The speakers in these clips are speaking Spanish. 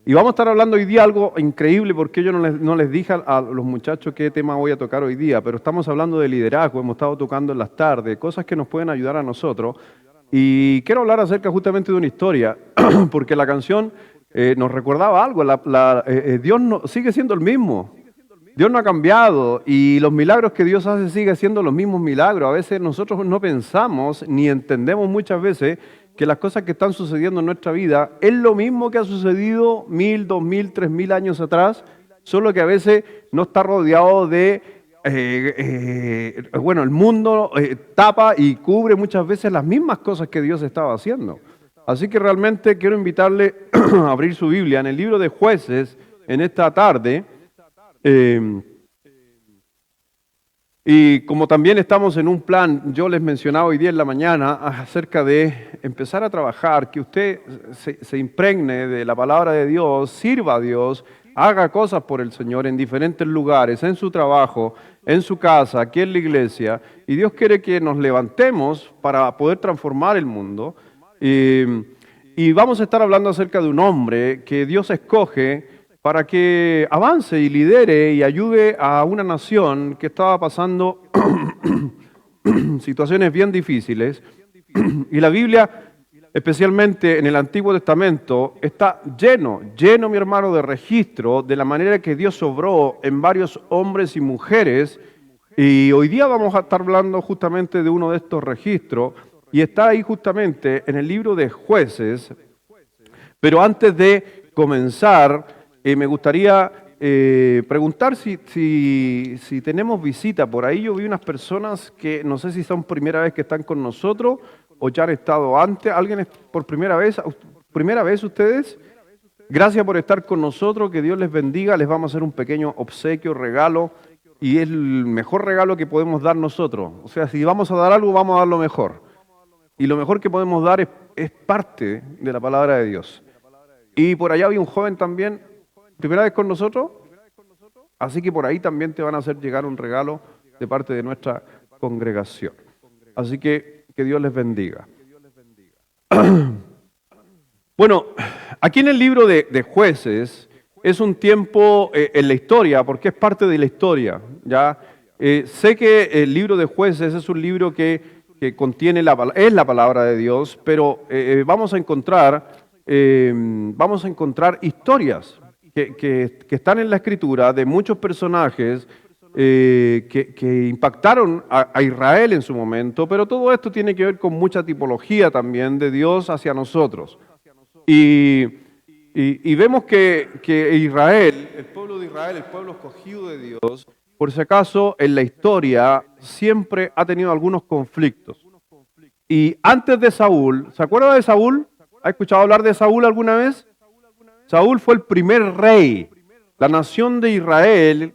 Y vamos a estar hablando hoy día algo increíble porque yo no les dije a los muchachos qué tema voy a tocar hoy día, pero estamos hablando de liderazgo, hemos estado tocando en las tardes, cosas que nos pueden ayudar a nosotros. Y quiero hablar acerca justamente de una historia, porque la canción nos recordaba algo, Dios sigue siendo el mismo. Dios no ha cambiado y los milagros que Dios hace siguen siendo los mismos milagros. A veces nosotros no pensamos ni entendemos muchas veces que las cosas que están sucediendo en nuestra vida es lo mismo que ha sucedido 1000, 2000, 3000 años atrás, solo que a veces no está rodeado de, el mundo tapa y cubre muchas veces las mismas cosas que Dios estaba haciendo. Así que realmente quiero invitarle a abrir su Biblia en el libro de Jueces en esta tarde. Y como también estamos en un plan, yo les mencionaba hoy día en la mañana acerca de empezar a trabajar, que usted se impregne de la palabra de Dios, sirva a Dios, haga cosas por el Señor en diferentes lugares, en su trabajo, en su casa, aquí en la iglesia. Y Dios quiere que nos levantemos para poder transformar el mundo. Y vamos a estar hablando acerca de un hombre que Dios escoge para que avance y lidere y ayude a una nación que estaba pasando situaciones bien difíciles. Y la Biblia, especialmente en el Antiguo Testamento, está lleno, mi hermano, de registro de la manera que Dios obró en varios hombres y mujeres. Y hoy día vamos a estar hablando justamente de uno de estos registros, y está ahí justamente en el libro de Jueces. Pero antes de comenzar, me gustaría preguntar si tenemos visita. Por ahí yo vi unas personas que no sé si son primera vez que están con nosotros o ya han estado antes. ¿Alguien es por primera vez? ¿Primera vez ustedes? Gracias por estar con nosotros, que Dios les bendiga. Les vamos a hacer un pequeño obsequio, regalo, y es el mejor regalo que podemos dar nosotros. O sea, si vamos a dar algo, vamos a dar lo mejor. Y lo mejor que podemos dar es parte de la palabra de Dios. Y por allá había un joven también, primera vez con nosotros, así que por ahí también te van a hacer llegar un regalo de parte de nuestra congregación. Así que Dios les bendiga. Bueno, aquí en el libro de Jueces es un tiempo en la historia, porque es parte de la historia. ¿Ya? Sé que el libro de Jueces es un libro que contiene es la palabra de Dios, pero vamos a encontrar historias que están en la Escritura de muchos personajes que impactaron a Israel en su momento, pero todo esto tiene que ver con mucha tipología también de Dios hacia nosotros. Y vemos que Israel, el pueblo de Israel, el pueblo escogido de Dios, por si acaso en la historia siempre ha tenido algunos conflictos. Y antes de Saúl, ¿se acuerda de Saúl? ¿Ha escuchado hablar de Saúl alguna vez? Saúl fue el primer rey. La nación de Israel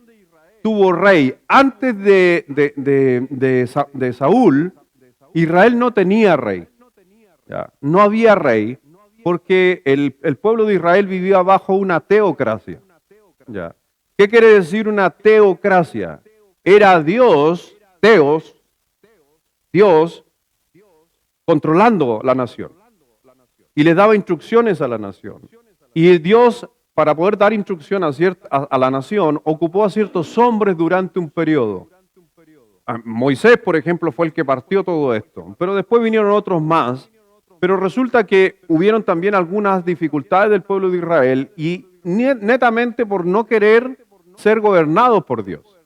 tuvo rey. Antes de Saúl, Israel no tenía rey. ¿Ya? No había rey porque el pueblo de Israel vivía bajo una teocracia. ¿Ya? ¿Qué quiere decir una teocracia? Era Dios controlando la nación. Y le daba instrucciones a la nación. Y Dios, para poder dar instrucción a la nación, ocupó a ciertos hombres durante un periodo. Moisés, por ejemplo, fue el que partió todo esto. Pero después vinieron otros más. Pero resulta que hubieron también algunas dificultades del pueblo de Israel y netamente por no querer ser gobernados por Dios.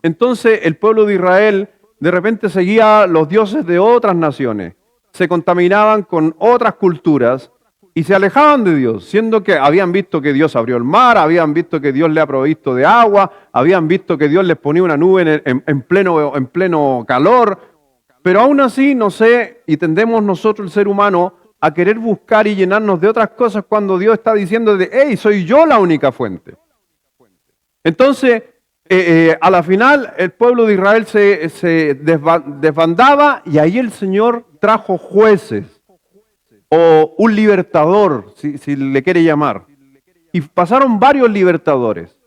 Entonces el pueblo de Israel de repente seguía los dioses de otras naciones. Se contaminaban con otras culturas y se alejaban de Dios, siendo que habían visto que Dios abrió el mar, habían visto que Dios le ha provisto de agua, habían visto que Dios les ponía una nube en pleno calor, pero aún así, no sé, y tendemos nosotros, el ser humano, a querer buscar y llenarnos de otras cosas cuando Dios está diciendo hey, soy yo la única fuente. Entonces, a la final, el pueblo de Israel se desbandaba y ahí el Señor trajo jueces o un libertador, si le quiere llamar. Y pasaron varios libertadores.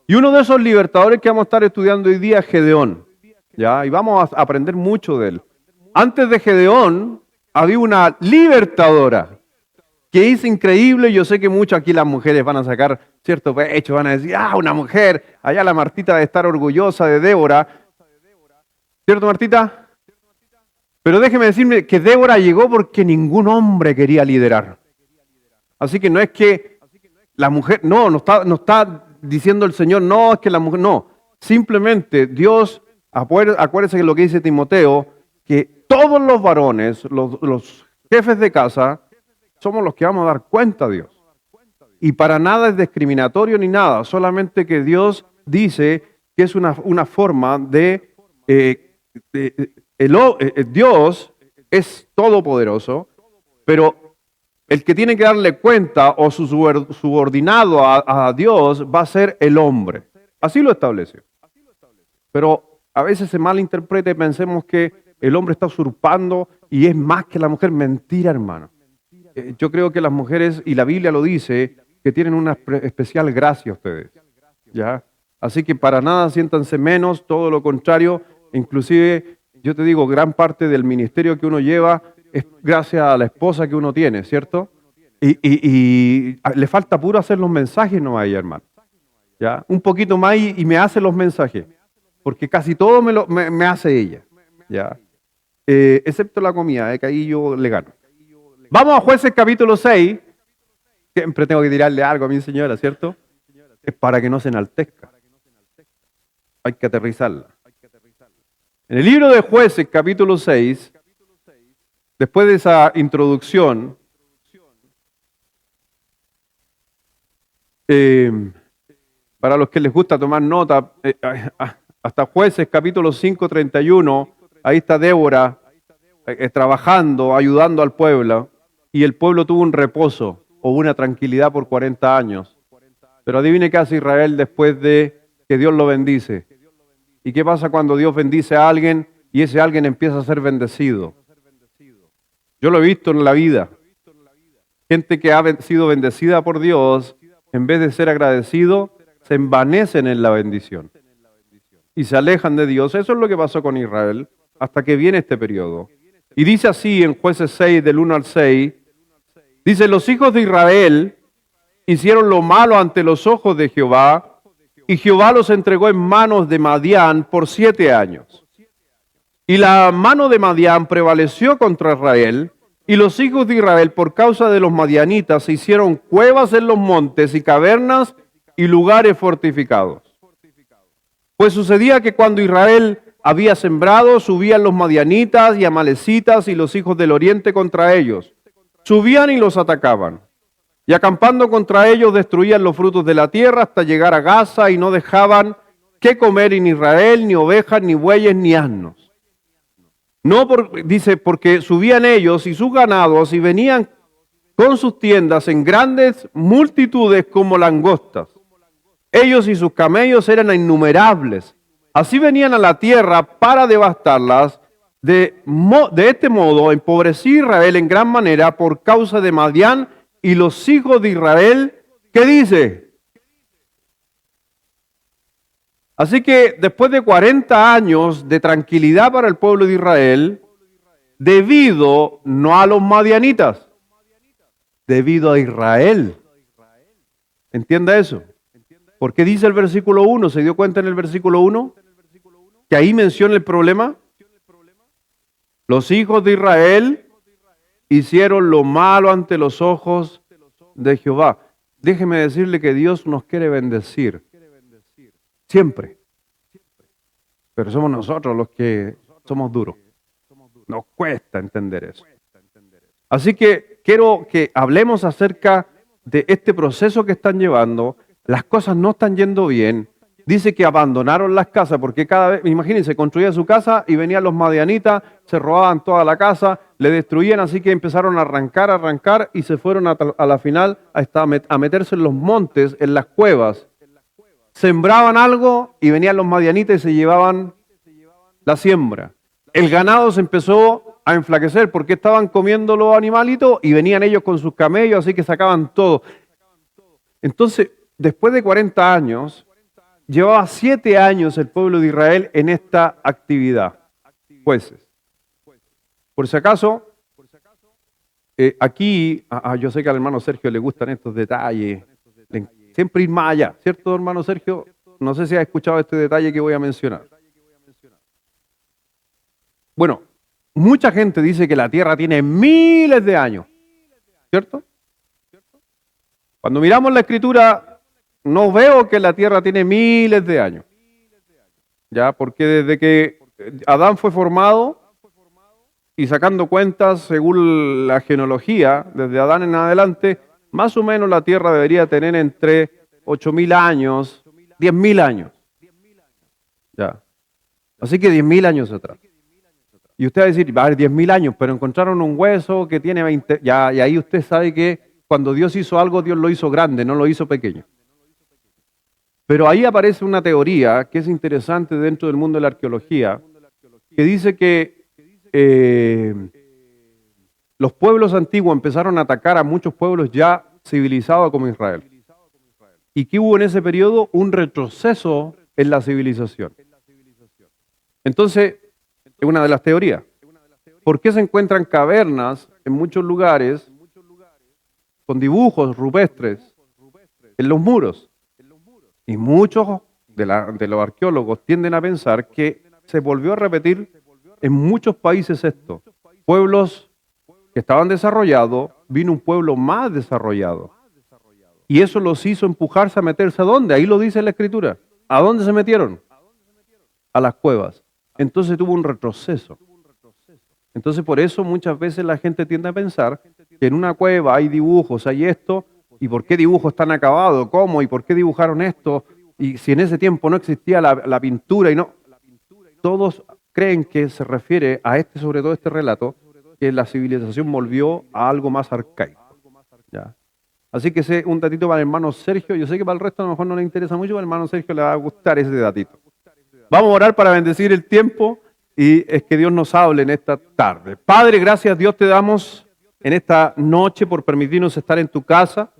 Y uno de esos libertadores que vamos a estar estudiando hoy día es Gedeón. ¿Ya? Y vamos a aprender mucho de él. Antes de Gedeón había una libertadora. que es increíble. Yo sé que muchas aquí las mujeres van a sacar cierto pecho, van a decir, una mujer, allá la Martita debe estar orgullosa de Débora. ¿Cierto, Martita? Pero déjeme decirme que Débora llegó porque ningún hombre quería liderar. Así que no es que la mujer, no está diciendo el Señor, no, es que la mujer, no. Simplemente Dios, acuérdese que lo que dice Timoteo, que todos los varones, los jefes de casa, somos los que vamos a dar cuenta a Dios. Y para nada es discriminatorio ni nada, solamente que Dios dice que es una forma de Dios es todopoderoso, pero el que tiene que darle cuenta o su subordinado a Dios va a ser el hombre. Así lo estableció. Pero a veces se malinterpreta y pensemos que el hombre está usurpando y es más que la mujer. Mentira, hermano. Yo creo que las mujeres, y la Biblia lo dice, que tienen una especial gracia ustedes. ¿Ya? Así que para nada siéntanse menos, todo lo contrario. Inclusive, yo te digo, gran parte del ministerio que uno lleva es gracias a la esposa que uno tiene, ¿cierto? Y le falta puro hacer los mensajes nomás a ella, hermano. ¿Ya? Un poquito más y me hace los mensajes, porque casi todo me hace ella. ¿Ya? Excepto la comida, que ahí yo le gano. Vamos a Jueces capítulo 6. Siempre tengo que tirarle algo a mi señora, ¿cierto? Es para que no se enaltezca. Hay que aterrizarla. En el libro de Jueces capítulo 6, después de esa introducción, para los que les gusta tomar nota, hasta Jueces capítulo 5, 31, ahí está Débora trabajando, ayudando al pueblo, y el pueblo tuvo un reposo o una tranquilidad por 40 años. Pero adivine qué hace Israel después de que Dios lo bendice. ¿Y qué pasa cuando Dios bendice a alguien y ese alguien empieza a ser bendecido? Yo lo he visto en la vida. Gente que ha sido bendecida por Dios, en vez de ser agradecido, se envanecen en la bendición y se alejan de Dios. Eso es lo que pasó con Israel hasta que viene este periodo. Y dice así en Jueces 6, del 1 al 6, dice, los hijos de Israel hicieron lo malo ante los ojos de Jehová, y Jehová los entregó en manos de Madián por 7 años. Y la mano de Madián prevaleció contra Israel, y los hijos de Israel, por causa de los madianitas, se hicieron cuevas en los montes y cavernas y lugares fortificados. Pues sucedía que cuando Israel había sembrado, subían los madianitas y amalecitas y los hijos del oriente contra ellos. Subían y los atacaban. Y acampando contra ellos destruían los frutos de la tierra hasta llegar a Gaza y no dejaban qué comer en Israel, ni ovejas, ni bueyes, ni asnos. No, dice, porque subían ellos y sus ganados y venían con sus tiendas en grandes multitudes como langostas. Ellos y sus camellos eran innumerables. Así venían a la tierra para devastarlas. De este modo empobreció Israel en gran manera por causa de Madián y los hijos de Israel. ¿Qué dice? Así que después de 40 años de tranquilidad para el pueblo de Israel, debido no a los madianitas, debido a Israel. ¿Entienda eso? ¿Por qué dice el versículo 1? ¿Se dio cuenta en el versículo 1? Que ahí menciona el problema. Los hijos de Israel hicieron lo malo ante los ojos de Jehová. Déjeme decirle que Dios nos quiere bendecir. Siempre. Pero somos nosotros los que somos duros. Nos cuesta entender eso. Así que quiero que hablemos acerca de este proceso que están llevando. Las cosas no están yendo bien. Dice que abandonaron las casas porque cada vez, imagínense, construía su casa y venían los madianitas, se robaban toda la casa, le destruían, así que empezaron a arrancar y se fueron a la final a meterse en los montes, en las cuevas. Sembraban algo y venían los madianitas y se llevaban la siembra. El ganado se empezó a enflaquecer porque estaban comiendo los animalitos y venían ellos con sus camellos, así que sacaban todo. Entonces, después de 40 años, llevaba 7 años el pueblo de Israel en esta actividad. Jueces. Por si acaso, Aquí, yo sé que al hermano Sergio le gustan estos detalles, siempre ir más allá, ¿cierto, hermano Sergio? No sé si has escuchado este detalle que voy a mencionar. Bueno, mucha gente dice que la Tierra tiene miles de años, ¿cierto? Cuando miramos la Escritura, no veo que la Tierra tiene miles de años, ¿ya? Porque desde que Adán fue formado, y sacando cuentas según la genealogía, desde Adán en adelante, más o menos la Tierra debería tener entre 8.000 años, 10.000 años. Ya. Así que 10.000 años atrás. Y usted va a decir, va a haber 10.000 años, pero encontraron un hueso que tiene 20, ya, y ahí usted sabe que cuando Dios hizo algo, Dios lo hizo grande, no lo hizo pequeño. Pero ahí aparece una teoría que es interesante dentro del mundo de la arqueología, que dice que los pueblos antiguos empezaron a atacar a muchos pueblos ya civilizados como Israel. Y que hubo en ese periodo un retroceso en la civilización. Entonces, es una de las teorías. ¿Por qué se encuentran cavernas en muchos lugares con dibujos rupestres en los muros? Y muchos de los arqueólogos tienden a pensar que se volvió a repetir en muchos países esto. Pueblos que estaban desarrollados, vino un pueblo más desarrollado. Y eso los hizo empujarse a meterse ¿a dónde? Ahí lo dice la Escritura. ¿A dónde se metieron? A las cuevas. Entonces tuvo un retroceso. Entonces por eso muchas veces la gente tiende a pensar que en una cueva hay dibujos, hay esto, ¿y por qué dibujos están acabados? ¿Cómo? ¿Y por qué dibujaron esto? Y si en ese tiempo no existía la pintura y no... Todos creen que se refiere a sobre todo este relato, que la civilización volvió a algo más arcaico. ¿Ya? Así que ese un datito para el hermano Sergio. Yo sé que para el resto a lo mejor no le interesa mucho, pero al hermano Sergio le va a gustar ese datito. Vamos a orar para bendecir el tiempo y es que Dios nos hable en esta tarde. Padre, gracias Dios te damos en esta noche por permitirnos estar en tu casa.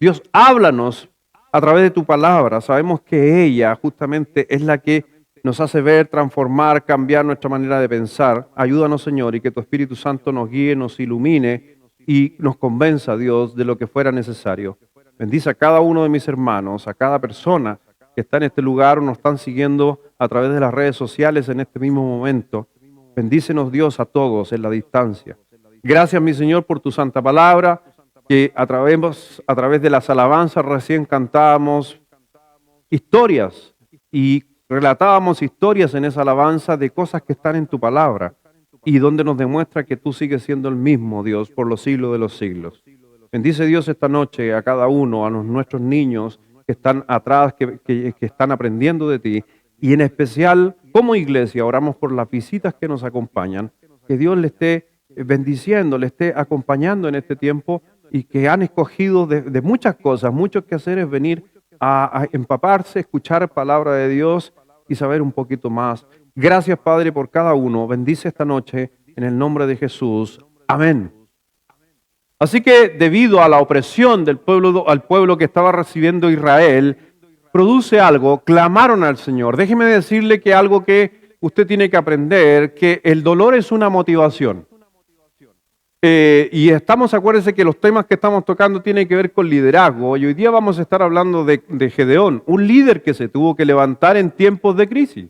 Dios, háblanos a través de tu palabra. Sabemos que ella justamente es la que nos hace ver, transformar, cambiar nuestra manera de pensar. Ayúdanos, Señor, y que tu Espíritu Santo nos guíe, nos ilumine y nos convenza, Dios, de lo que fuera necesario. Bendice a cada uno de mis hermanos, a cada persona que está en este lugar o nos están siguiendo a través de las redes sociales en este mismo momento. Bendícenos, Dios, a todos en la distancia. Gracias, mi Señor, por tu santa palabra, que a través de las alabanzas recién cantábamos historias y relatábamos historias en esa alabanza de cosas que están en tu palabra y donde nos demuestra que tú sigues siendo el mismo, Dios, por los siglos de los siglos. Bendice, Dios, esta noche a cada uno, a nuestros niños que están atrás, que están aprendiendo de ti, y en especial, como iglesia, oramos por las visitas que nos acompañan, que Dios le esté bendiciendo, le esté acompañando en este tiempo y que han escogido de muchas cosas, muchos quehaceres, venir a empaparse, escuchar palabra de Dios y saber un poquito más. Gracias, Padre, por cada uno. Bendice esta noche en el nombre de Jesús. Amén. Así que debido a la opresión del pueblo, al pueblo que estaba recibiendo Israel, produce algo, clamaron al Señor. Déjeme decirle que algo que usted tiene que aprender, que el dolor es una motivación. Y acuérdense que los temas que estamos tocando tienen que ver con liderazgo. Y hoy día vamos a estar hablando de Gedeón, un líder que se tuvo que levantar en tiempos de crisis.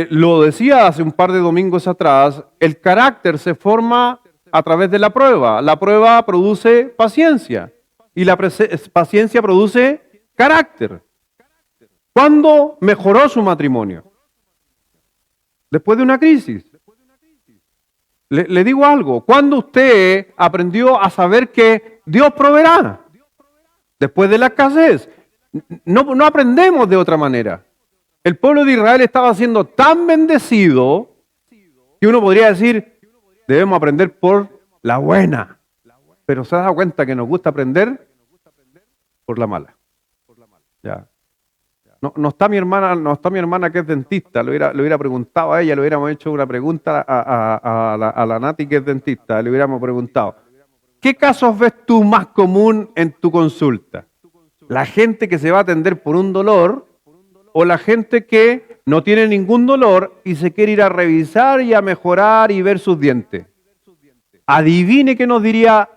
Lo decía hace un par de domingos atrás, el carácter se forma a través de la prueba. La prueba produce paciencia y la paciencia produce carácter. ¿Cuándo mejoró su matrimonio? Después de una crisis. Le digo algo, ¿cuándo usted aprendió a saber que Dios proveerá? Después de la escasez. No aprendemos de otra manera. El pueblo de Israel estaba siendo tan bendecido que uno podría decir, debemos aprender por la buena. Pero se da cuenta que nos gusta aprender por la mala. Ya. No está mi hermana que es dentista, le hubiera preguntado a ella, le hubiéramos hecho una pregunta a la Nati que es dentista, le hubiéramos preguntado, ¿qué casos ves tú más común en tu consulta? ¿La gente que se va a atender por un dolor o la gente que no tiene ningún dolor y se quiere ir a revisar y a mejorar y ver sus dientes? Adivine qué nos diría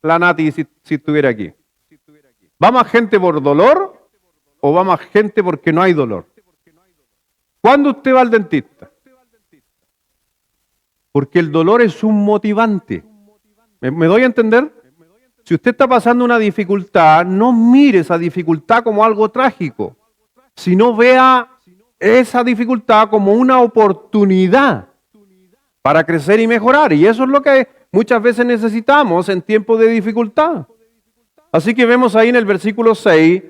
la Nati si estuviera aquí. ¿Va más gente por dolor o va más gente porque no hay dolor? ¿Cuándo usted va al dentista? Porque el dolor es un motivante. ¿Me doy a entender? Si usted está pasando una dificultad, no mire esa dificultad como algo trágico, sino vea esa dificultad como una oportunidad para crecer y mejorar. Y eso es lo que muchas veces necesitamos en tiempos de dificultad. Así que vemos ahí en el versículo 6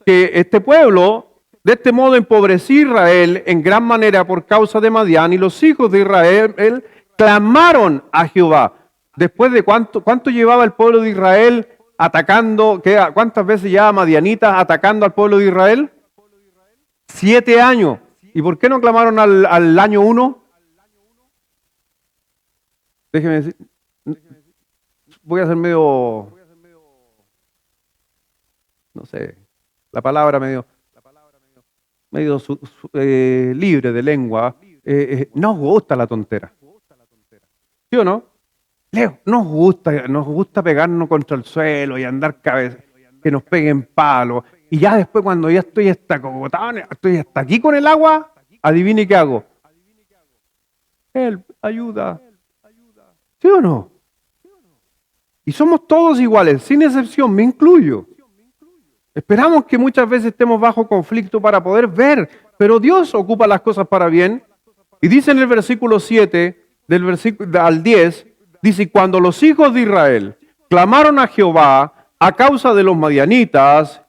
que este pueblo, de este modo, empobreció a Israel en gran manera por causa de Madián, y los hijos de Israel clamaron a Jehová. Después de cuánto llevaba el pueblo de Israel atacando, ¿cuántas veces llevaba madianitas atacando al pueblo de Israel? 7 años. ¿Y por qué no clamaron al año 1? Déjeme decir, voy a ser medio, no sé, la palabra medio libre de lengua. Nos gusta la tontera. ¿Sí o no? Leo, nos gusta pegarnos contra el suelo y andar que nos peguen palos. Y ya después, cuando ya estoy hasta cogotado, estoy hasta aquí con el agua, adivine qué hago. Help, ayuda. ¿Sí o no? Y somos todos iguales, sin excepción, me incluyo. Esperamos que muchas veces estemos bajo conflicto para poder ver, pero Dios ocupa las cosas para bien. Y dice en el versículo 7, del versículo al 10, dice, cuando los hijos de Israel clamaron a Jehová a causa de los madianitas,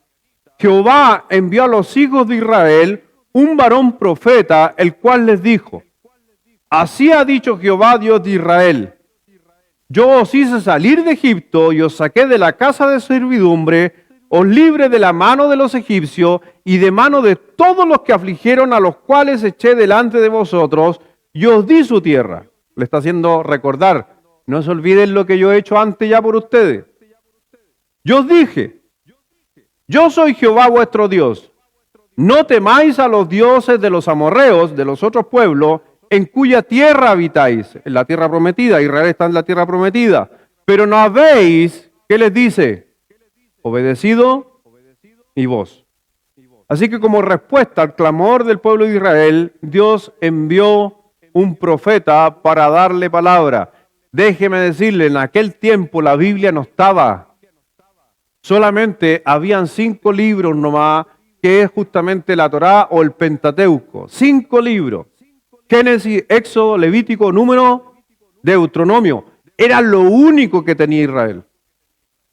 Jehová envió a los hijos de Israel un varón profeta, el cual les dijo, así ha dicho Jehová, Dios de Israel, yo os hice salir de Egipto y os saqué de la casa de servidumbre, os libré de la mano de los egipcios y de mano de todos los que afligieron, a los cuales eché delante de vosotros, y os di su tierra. Le está haciendo recordar, no se olviden lo que yo he hecho antes ya por ustedes. Yo os dije, yo soy Jehová vuestro Dios. No temáis a los dioses de los amorreos, de los otros pueblos, en cuya tierra habitáis, en la tierra prometida. Israel está en la tierra prometida. Pero no habéis, ¿qué les dice? Obedecido mi voz. Así que como respuesta al clamor del pueblo de Israel, Dios envió un profeta para darle palabra. Déjeme decirle, en aquel tiempo la Biblia no estaba. Solamente habían 5 libros nomás, que es justamente la Torá o el Pentateuco. 5 libros. Génesis, Éxodo, Levítico, Número, Deuteronomio. Era lo único que tenía Israel.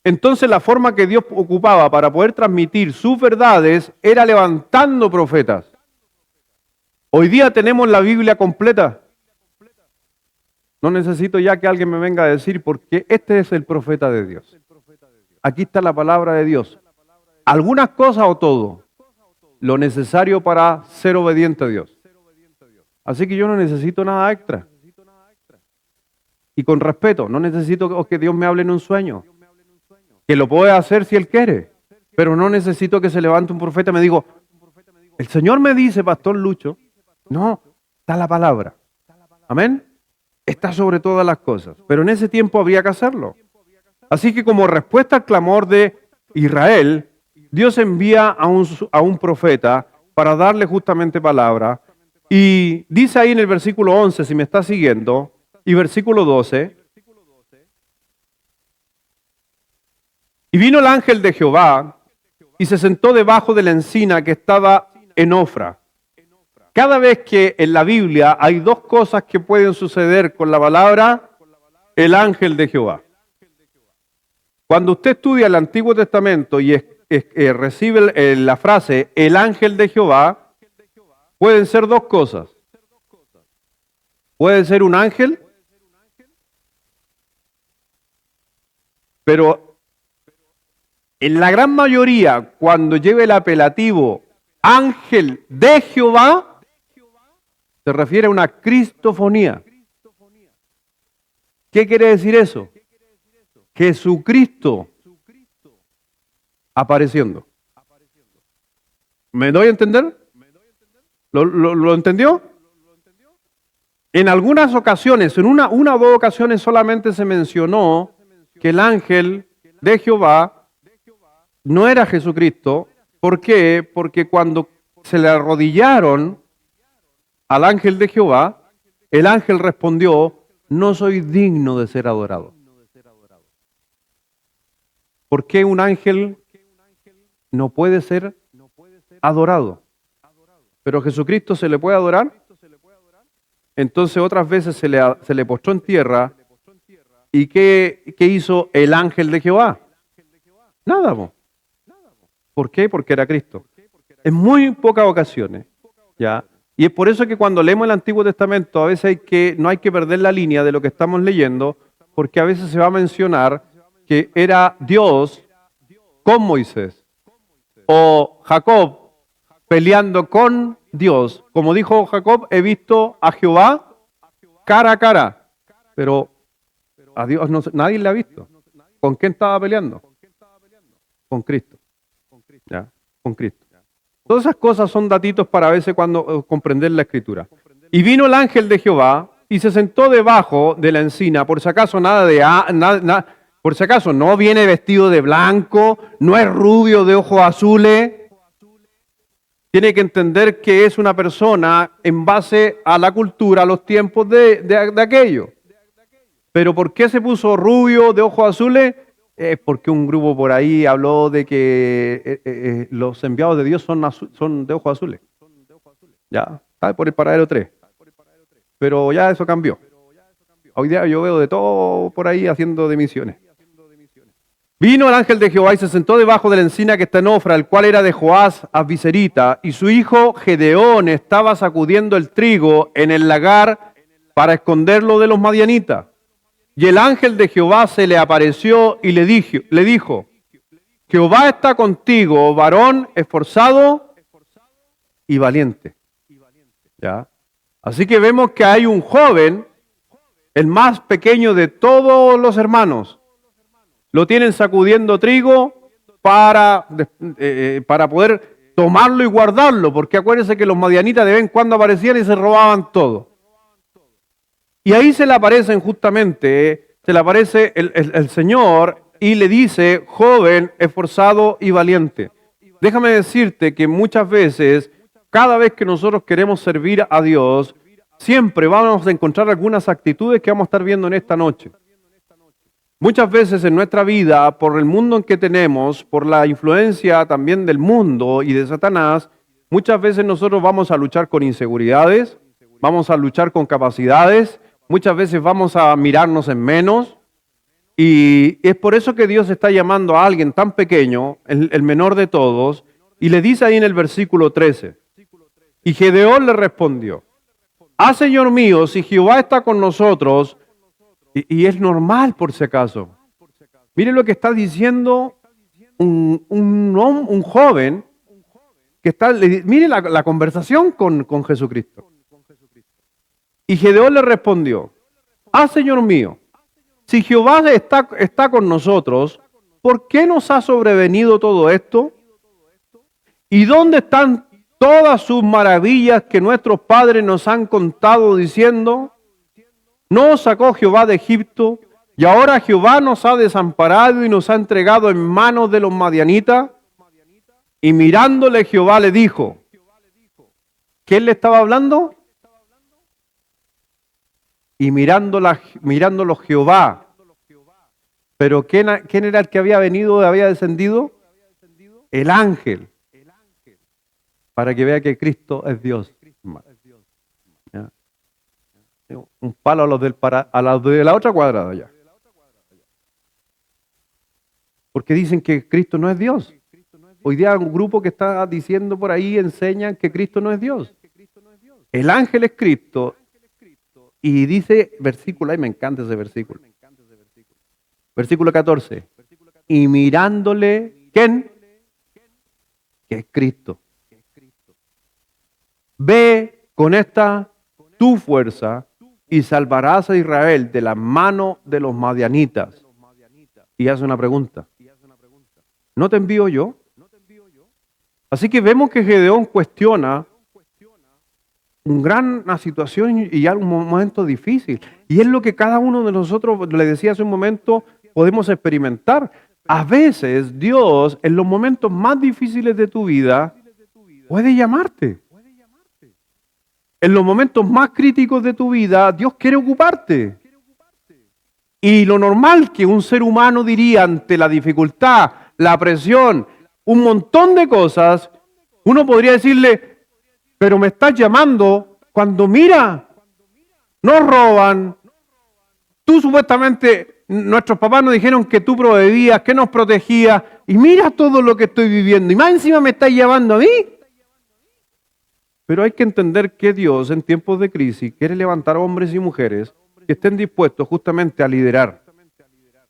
Entonces la forma que Dios ocupaba para poder transmitir sus verdades era levantando profetas. Hoy día tenemos la Biblia completa. No necesito ya que alguien me venga a decir porque este es el profeta de Dios. Aquí está la palabra de Dios. Algunas cosas o todo. Lo necesario para ser obediente a Dios. Así que yo no necesito nada extra. Y con respeto, no necesito que Dios me hable en un sueño. Que lo puede hacer si Él quiere. Pero no necesito que se levante un profeta y me diga, el Señor me dice, Pastor Lucho, no, está la palabra. Amén. Está sobre todas las cosas. Pero en ese tiempo había que hacerlo. Así que como respuesta al clamor de Israel, Dios envía a un profeta para darle justamente palabra. Y dice ahí en el versículo 11, si me está siguiendo, y versículo 12, y vino el ángel de Jehová y se sentó debajo de la encina que estaba en Ofra. Cada vez que en la Biblia hay 2 cosas que pueden suceder con la palabra, el ángel de Jehová. Cuando usted estudia el Antiguo Testamento y recibe la frase, el ángel de Jehová, pueden ser 2 cosas. Puede ser un ángel, pero en la gran mayoría, cuando lleve el apelativo ángel de Jehová, se refiere a una cristofonía. ¿Qué quiere decir eso? Jesucristo apareciendo. ¿Me doy a entender? ¿Lo entendió? En algunas ocasiones, en una o dos ocasiones solamente se mencionó que el ángel de Jehová no era Jesucristo. ¿Por qué? Porque cuando se le arrodillaron al ángel de Jehová, el ángel respondió, no soy digno de ser adorado. ¿Por qué un ángel no puede ser adorado? ¿Pero a Jesucristo se le puede adorar? Entonces otras veces se le postró en tierra. ¿Y qué hizo el ángel de Jehová? Nada, po. ¿Por qué? Porque era Cristo. En muy pocas ocasiones, ¿ya? Y es por eso que cuando leemos el Antiguo Testamento a veces no hay que perder la línea de lo que estamos leyendo, porque a veces se va a mencionar que era Dios con Moisés o Jacob peleando con Dios. Como dijo Jacob, he visto a Jehová cara a cara, pero a Dios nadie le ha visto. ¿Con quién estaba peleando? Con Cristo. ¿Ya? Con Cristo. Todas esas cosas son datitos para a veces cuando comprender la Escritura. Y vino el ángel de Jehová y se sentó debajo de la encina. Por si acaso por si acaso no viene vestido de blanco, no es rubio de ojos azules. Tiene que entender que es una persona en base a la cultura, a los tiempos de aquello. Pero ¿por qué se puso rubio de ojos azules? Es porque un grupo por ahí habló de que los enviados de Dios son de ojos azules. Ya, está por el paradero 3. Pero ya eso cambió. Hoy día yo veo de todo por ahí haciendo de misiones. Vino el ángel de Jehová y se sentó debajo de la encina que está en Ofra, el cual era de Joás Abiserita, y su hijo Gedeón estaba sacudiendo el trigo en el lagar para esconderlo de los madianitas. Y el ángel de Jehová se le apareció y le dijo, Jehová está contigo, varón esforzado y valiente. ¿Ya? Así que vemos que hay un joven, el más pequeño de todos los hermanos. Lo tienen sacudiendo trigo para poder tomarlo y guardarlo, porque acuérdense que los madianitas de vez en cuando aparecían y se robaban todo. Y ahí se le aparecen justamente, se le aparece el Señor y le dice, joven, esforzado y valiente. Déjame decirte que muchas veces, cada vez que nosotros queremos servir a Dios, siempre vamos a encontrar algunas actitudes que vamos a estar viendo en esta noche. Muchas veces en nuestra vida, por el mundo en que tenemos, por la influencia también del mundo y de Satanás, muchas veces nosotros vamos a luchar con inseguridades, vamos a luchar con capacidades, muchas veces vamos a mirarnos en menos. Y es por eso que Dios está llamando a alguien tan pequeño, el menor de todos, y le dice ahí en el versículo 13, y Gedeón le respondió, Señor mío, si Jehová está con nosotros, y es normal por si acaso. Mire lo que está diciendo un joven que está, mire la conversación con Jesucristo. Y Gedeón le respondió, Señor mío, si Jehová está con nosotros, ¿por qué nos ha sobrevenido todo esto? ¿Y dónde están todas sus maravillas que nuestros padres nos han contado diciendo? ¿No os sacó Jehová de Egipto? Y ahora Jehová nos ha desamparado y nos ha entregado en manos de los madianitas. Y mirándole Jehová le dijo, ¿quién le estaba hablando? Y mirándolo Jehová. ¿Pero quién era el que había venido, había descendido? El ángel. Para que vea que Cristo es Dios. ¿Ya? Un palo a los de la otra cuadrada ya. Porque dicen que Cristo no es Dios. Hoy día un grupo que está diciendo por ahí, enseñan que Cristo no es Dios. El ángel es Cristo. Y dice, versículo, ay me encanta ese versículo. Versículo 14. Y mirándole, ¿quién? Que es Cristo. Ve con esta tu fuerza y salvarás a Israel de la mano de los madianitas. Y hace una pregunta. ¿No te envío yo? Así que vemos que Gedeón cuestiona, una situación y algún momento difícil. Y es lo que cada uno de nosotros, le decía hace un momento, podemos experimentar. A veces Dios, en los momentos más difíciles de tu vida, puede llamarte. En los momentos más críticos de tu vida, Dios quiere ocuparte. Y lo normal que un ser humano diría ante la dificultad, la presión, un montón de cosas, uno podría decirle, pero me estás llamando cuando mira, nos roban. Tú supuestamente, nuestros papás nos dijeron que tú proveías, que nos protegías, y mira todo lo que estoy viviendo, y más encima me estás llamando a mí. Pero hay que entender que Dios en tiempos de crisis quiere levantar hombres y mujeres que estén dispuestos justamente a liderar.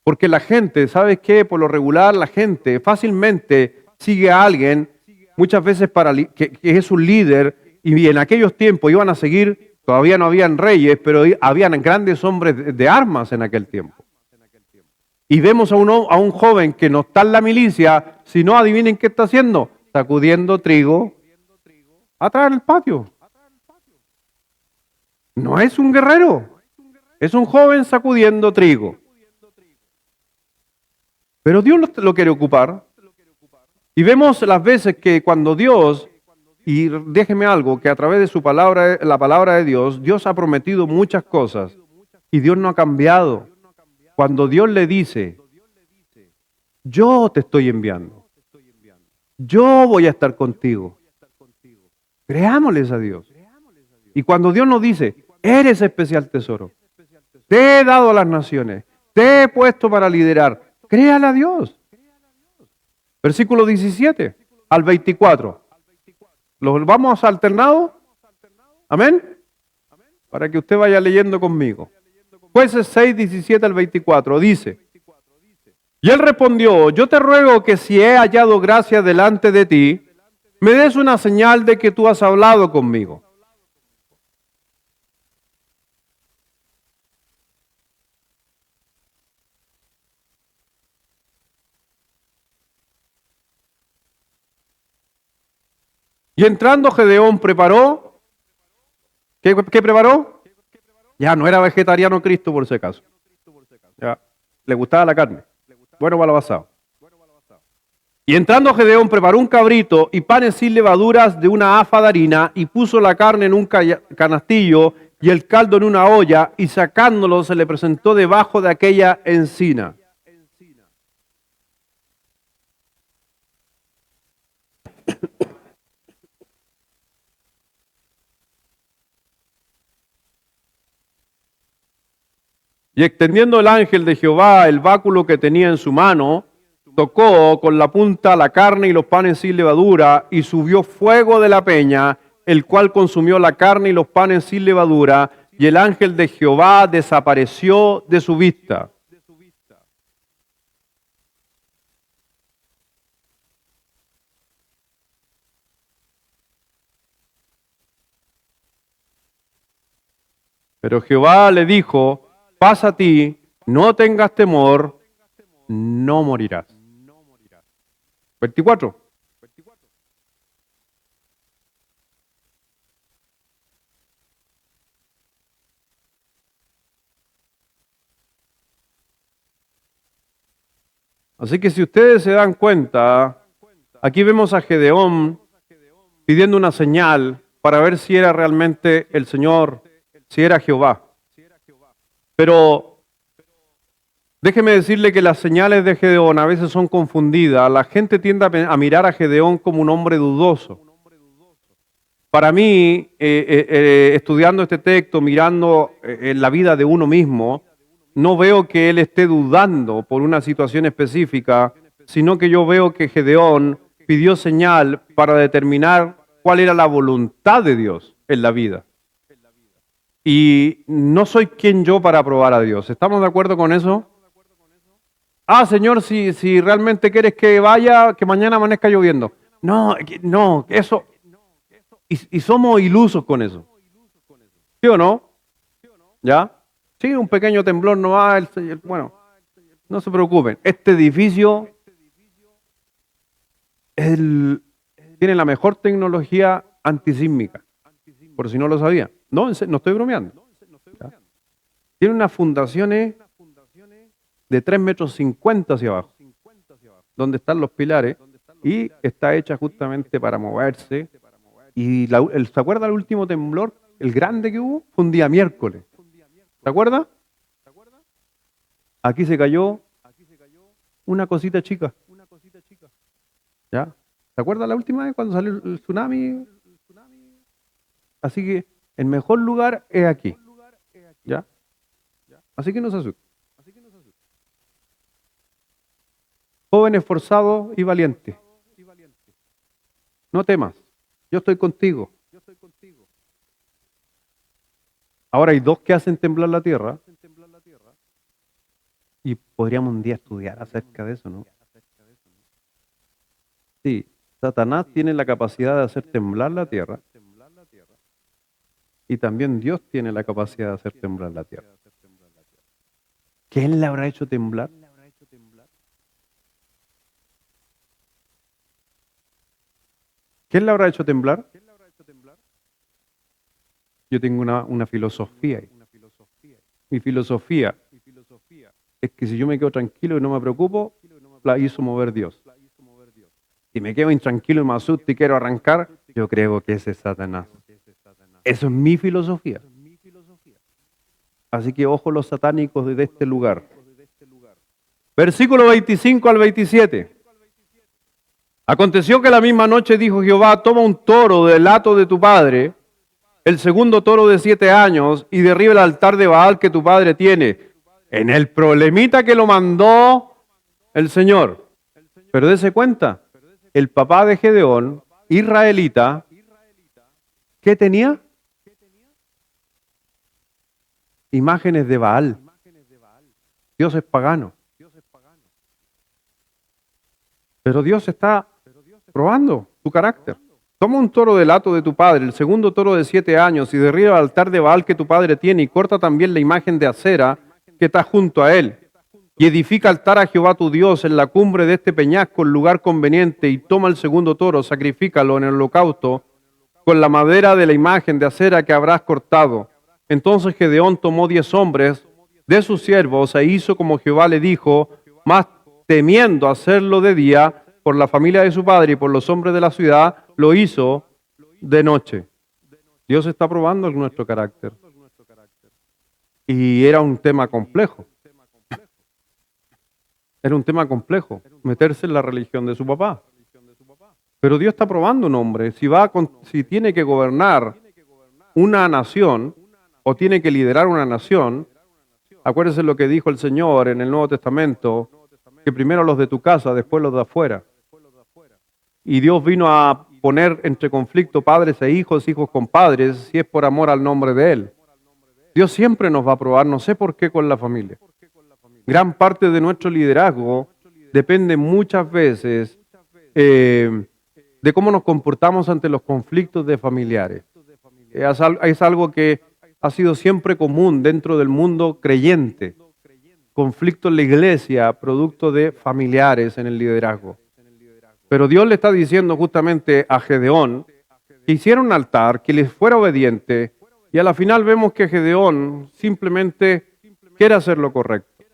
Porque la gente, ¿sabes qué? Por lo regular la gente fácilmente sigue a alguien, muchas veces que es un líder, y en aquellos tiempos iban a seguir, todavía no habían reyes, pero habían grandes hombres de armas en aquel tiempo. Y vemos a un joven que no está en la milicia, si no adivinen qué está haciendo, sacudiendo trigo atrás en el patio. No es un guerrero, es un joven sacudiendo trigo. Pero Dios lo quiere ocupar. Y vemos las veces que cuando Dios, y déjeme algo, que a través de su palabra, la palabra de Dios, Dios ha prometido muchas cosas y Dios no ha cambiado. Cuando Dios le dice, yo te estoy enviando, yo voy a estar contigo, creámosles a Dios. Y cuando Dios nos dice, eres especial tesoro, te he dado a las naciones, te he puesto para liderar, créale a Dios. Versículo 17 al 24. ¿Los vamos alternados? Amén. Para que usted vaya leyendo conmigo. Jueces 6, 17 al 24 dice, y él respondió, yo te ruego que si he hallado gracia delante de ti, me des una señal de que tú has hablado conmigo. Y entrando Gedeón preparó, ¿qué preparó? Ya no era vegetariano Cristo por si acaso. Ya, le gustaba la carne. Bueno para lo pasado. Y entrando Gedeón preparó un cabrito y panes sin levaduras de una afa de harina y puso la carne en un canastillo y el caldo en una olla y sacándolo se le presentó debajo de aquella encina. Y extendiendo el ángel de Jehová el báculo que tenía en su mano, tocó con la punta la carne y los panes sin levadura, y subió fuego de la peña, el cual consumió la carne y los panes sin levadura, y el ángel de Jehová desapareció de su vista. Pero Jehová le dijo, paz a ti, no tengas temor, no morirás. 24. Así que si ustedes se dan cuenta, aquí vemos a Gedeón pidiendo una señal para ver si era realmente el Señor, si era Jehová. Pero déjeme decirle que las señales de Gedeón a veces son confundidas. La gente tiende a mirar a Gedeón como un hombre dudoso. Para mí, estudiando este texto, mirando en la vida de uno mismo, no veo que él esté dudando por una situación específica, sino que yo veo que Gedeón pidió señal para determinar cuál era la voluntad de Dios en la vida. Y no soy quien yo para aprobar a Dios. ¿Estamos de acuerdo con eso? Ah, Señor, si realmente quieres que vaya, que mañana amanezca lloviendo. No, eso. Y somos ilusos con eso. ¿Sí o no? ¿Ya? Sí, un pequeño temblor no va. Bueno, no se preocupen. Este edificio tiene la mejor tecnología antisísmica. por si no lo sabía. No, no estoy bromeando. ¿Ya? Tiene unas fundaciones de 3,50 metros hacia abajo, donde están los pilares, y está hecha justamente para moverse. Y ¿se acuerda el último temblor, el grande que hubo? Fue un día miércoles. ¿Se acuerda? Aquí se cayó una cosita chica. ¿Ya? ¿Se acuerda la última vez cuando salió el tsunami? Así que el mejor lugar es aquí. ¿Ya? Así que no se asuste. Joven esforzado y valiente. No temas. Yo estoy contigo. Ahora hay dos que hacen temblar la tierra. Y podríamos un día estudiar acerca de eso, ¿no? Sí, Satanás tiene la capacidad de hacer temblar la tierra. Y también Dios tiene la capacidad de hacer temblar la tierra. ¿Quién le habrá hecho temblar? ¿Quién le habrá hecho temblar? Yo tengo una filosofía ahí. Mi filosofía es que si yo me quedo tranquilo y no me preocupo, la hizo mover Dios. Si me quedo intranquilo y me asusto y quiero arrancar, yo creo que ese es Satanás. Eso es mi filosofía. Así que ojo los satánicos desde este lugar. Versículo 25 al 27. Aconteció que la misma noche dijo Jehová, toma un toro del hato de tu padre, el segundo toro de 7 años, y derriba el altar de Baal que tu padre tiene. En el problemita que lo mandó el Señor. Pero dése cuenta, el papá de Gedeón, israelita, ¿qué tenía? Imágenes de Baal. Dios es pagano. Pero Dios está probando tu carácter. Toma un toro del hato de tu padre, el segundo toro de 7 años, y derriba el altar de Baal que tu padre tiene, y corta también la imagen de Acera que está junto a él. Y edifica altar a Jehová tu Dios en la cumbre de este peñasco, en lugar conveniente, y toma el segundo toro, sacrifícalo en el holocausto, con la madera de la imagen de Acera que habrás cortado. Entonces Gedeón tomó 10 hombres de sus siervos e hizo como Jehová le dijo, mas temiendo hacerlo de día, por la familia de su padre y por los hombres de la ciudad, lo hizo de noche. Dios está probando nuestro carácter. Y era un tema complejo. Era un tema complejo, meterse en la religión de su papá. Pero Dios está probando un hombre. Si tiene que gobernar una nación o tiene que liderar una nación, acuérdense lo que dijo el Señor en el Nuevo Testamento, que primero los de tu casa, después los de afuera. Y Dios vino a poner entre conflicto padres e hijos, hijos con padres, si es por amor al nombre de Él. Dios siempre nos va a probar, no sé por qué con la familia. Gran parte de nuestro liderazgo depende muchas veces de cómo nos comportamos ante los conflictos de familiares. Es algo que ha sido siempre común dentro del mundo creyente. Conflicto en la iglesia, producto de familiares en el liderazgo. Pero Dios le está diciendo justamente a Gedeón que hiciera un altar, que les fuera obediente, y a la final vemos que Gedeón simplemente quiere hacer lo correcto.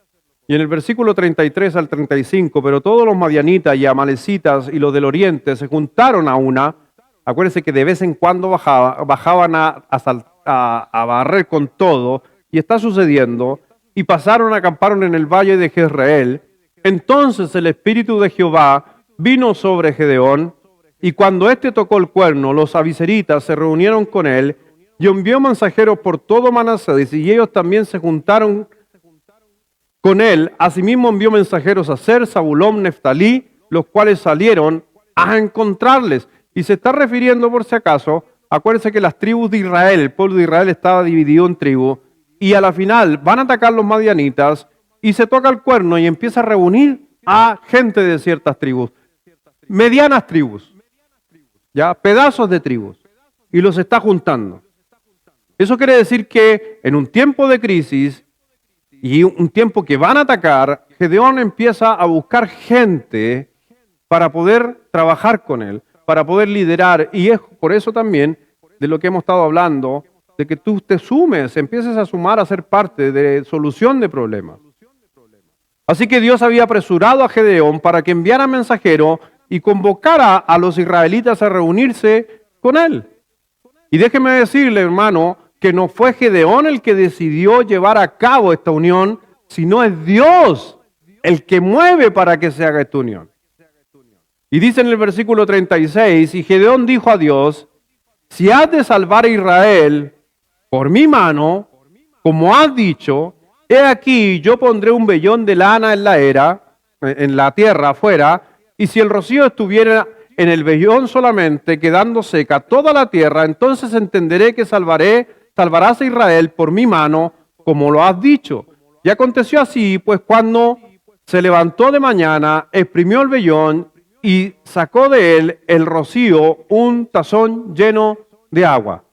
Y en el versículo 33 al 35, pero todos los madianitas y amalecitas y los del oriente se juntaron a una. Acuérdense que de vez en cuando bajaban a barrer con todo, y está sucediendo, y acamparon en el valle de Jezreel. Entonces el Espíritu de Jehová vino sobre Gedeón, y cuando éste tocó el cuerno, los abiseritas se reunieron con él, y envió mensajeros por todo Manasés, y ellos también se juntaron con él. Asimismo envió mensajeros a Aser, Zabulón, Neftalí, los cuales salieron a encontrarles. Y se está refiriendo, por si acaso, acuérdense que las tribus de Israel, el pueblo de Israel estaba dividido en tribus, y a la final van a atacar los madianitas, y se toca el cuerno y empieza a reunir a gente de ciertas tribus, medianas tribus, ya pedazos de tribus, y los está juntando. Eso quiere decir que en un tiempo de crisis y un tiempo que van a atacar, Gedeón empieza a buscar gente para poder trabajar con él, para poder liderar, y es por eso también de lo que hemos estado hablando, de que tú te sumes, empieces a sumar a ser parte de solución de problemas. Así que Dios había apresurado a Gedeón para que enviara mensajero y convocara a los israelitas a reunirse con él. Y déjeme decirle, hermano, que no fue Gedeón el que decidió llevar a cabo esta unión, sino es Dios el que mueve para que se haga esta unión. Y dice en el versículo 36, y Gedeón dijo a Dios, si has de salvar a Israel por mi mano, como has dicho, he aquí yo pondré un vellón de lana en la tierra afuera, y si el rocío estuviera en el vellón solamente, quedando seca toda la tierra, entonces entenderé que salvarás a Israel por mi mano, como lo has dicho. Y aconteció así, pues cuando se levantó de mañana, exprimió el vellón y sacó de él el rocío, un tazón lleno de agua.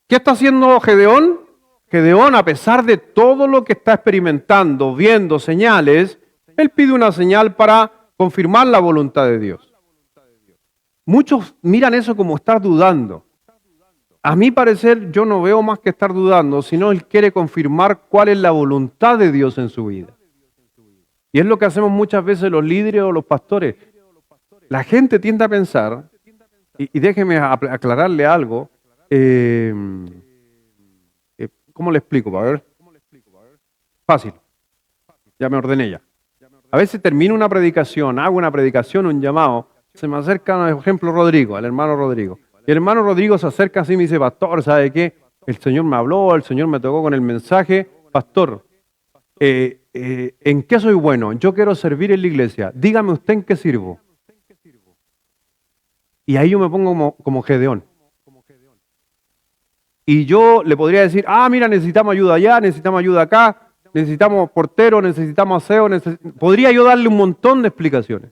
¿Qué está haciendo Gedeón? Gedeón, a pesar de todo lo que está experimentando, viendo señales, él pide una señal para confirmar la voluntad de Dios. Muchos miran eso como estar dudando. A mi parecer, yo no veo más que estar dudando, sino él quiere confirmar cuál es la voluntad de Dios en su vida. Y es lo que hacemos muchas veces los líderes o los pastores. La gente tiende a pensar, y déjeme aclararle algo, ¿cómo le explico? A ver. Fácil. Ya me ordené ya. A veces termino una predicación, hago una predicación, un llamado, se me acerca, por ejemplo, Rodrigo, el hermano Rodrigo. Y el hermano Rodrigo se acerca así y me dice, pastor, ¿sabe qué? El Señor me habló, el Señor me tocó con el mensaje. Pastor, ¿en qué soy bueno? Yo quiero servir en la iglesia. Dígame usted en qué sirvo. Y ahí yo me pongo como Gedeón. Y yo le podría decir, mira, necesitamos ayuda allá, necesitamos ayuda acá, necesitamos portero, necesitamos aseo. Podría yo darle un montón de explicaciones.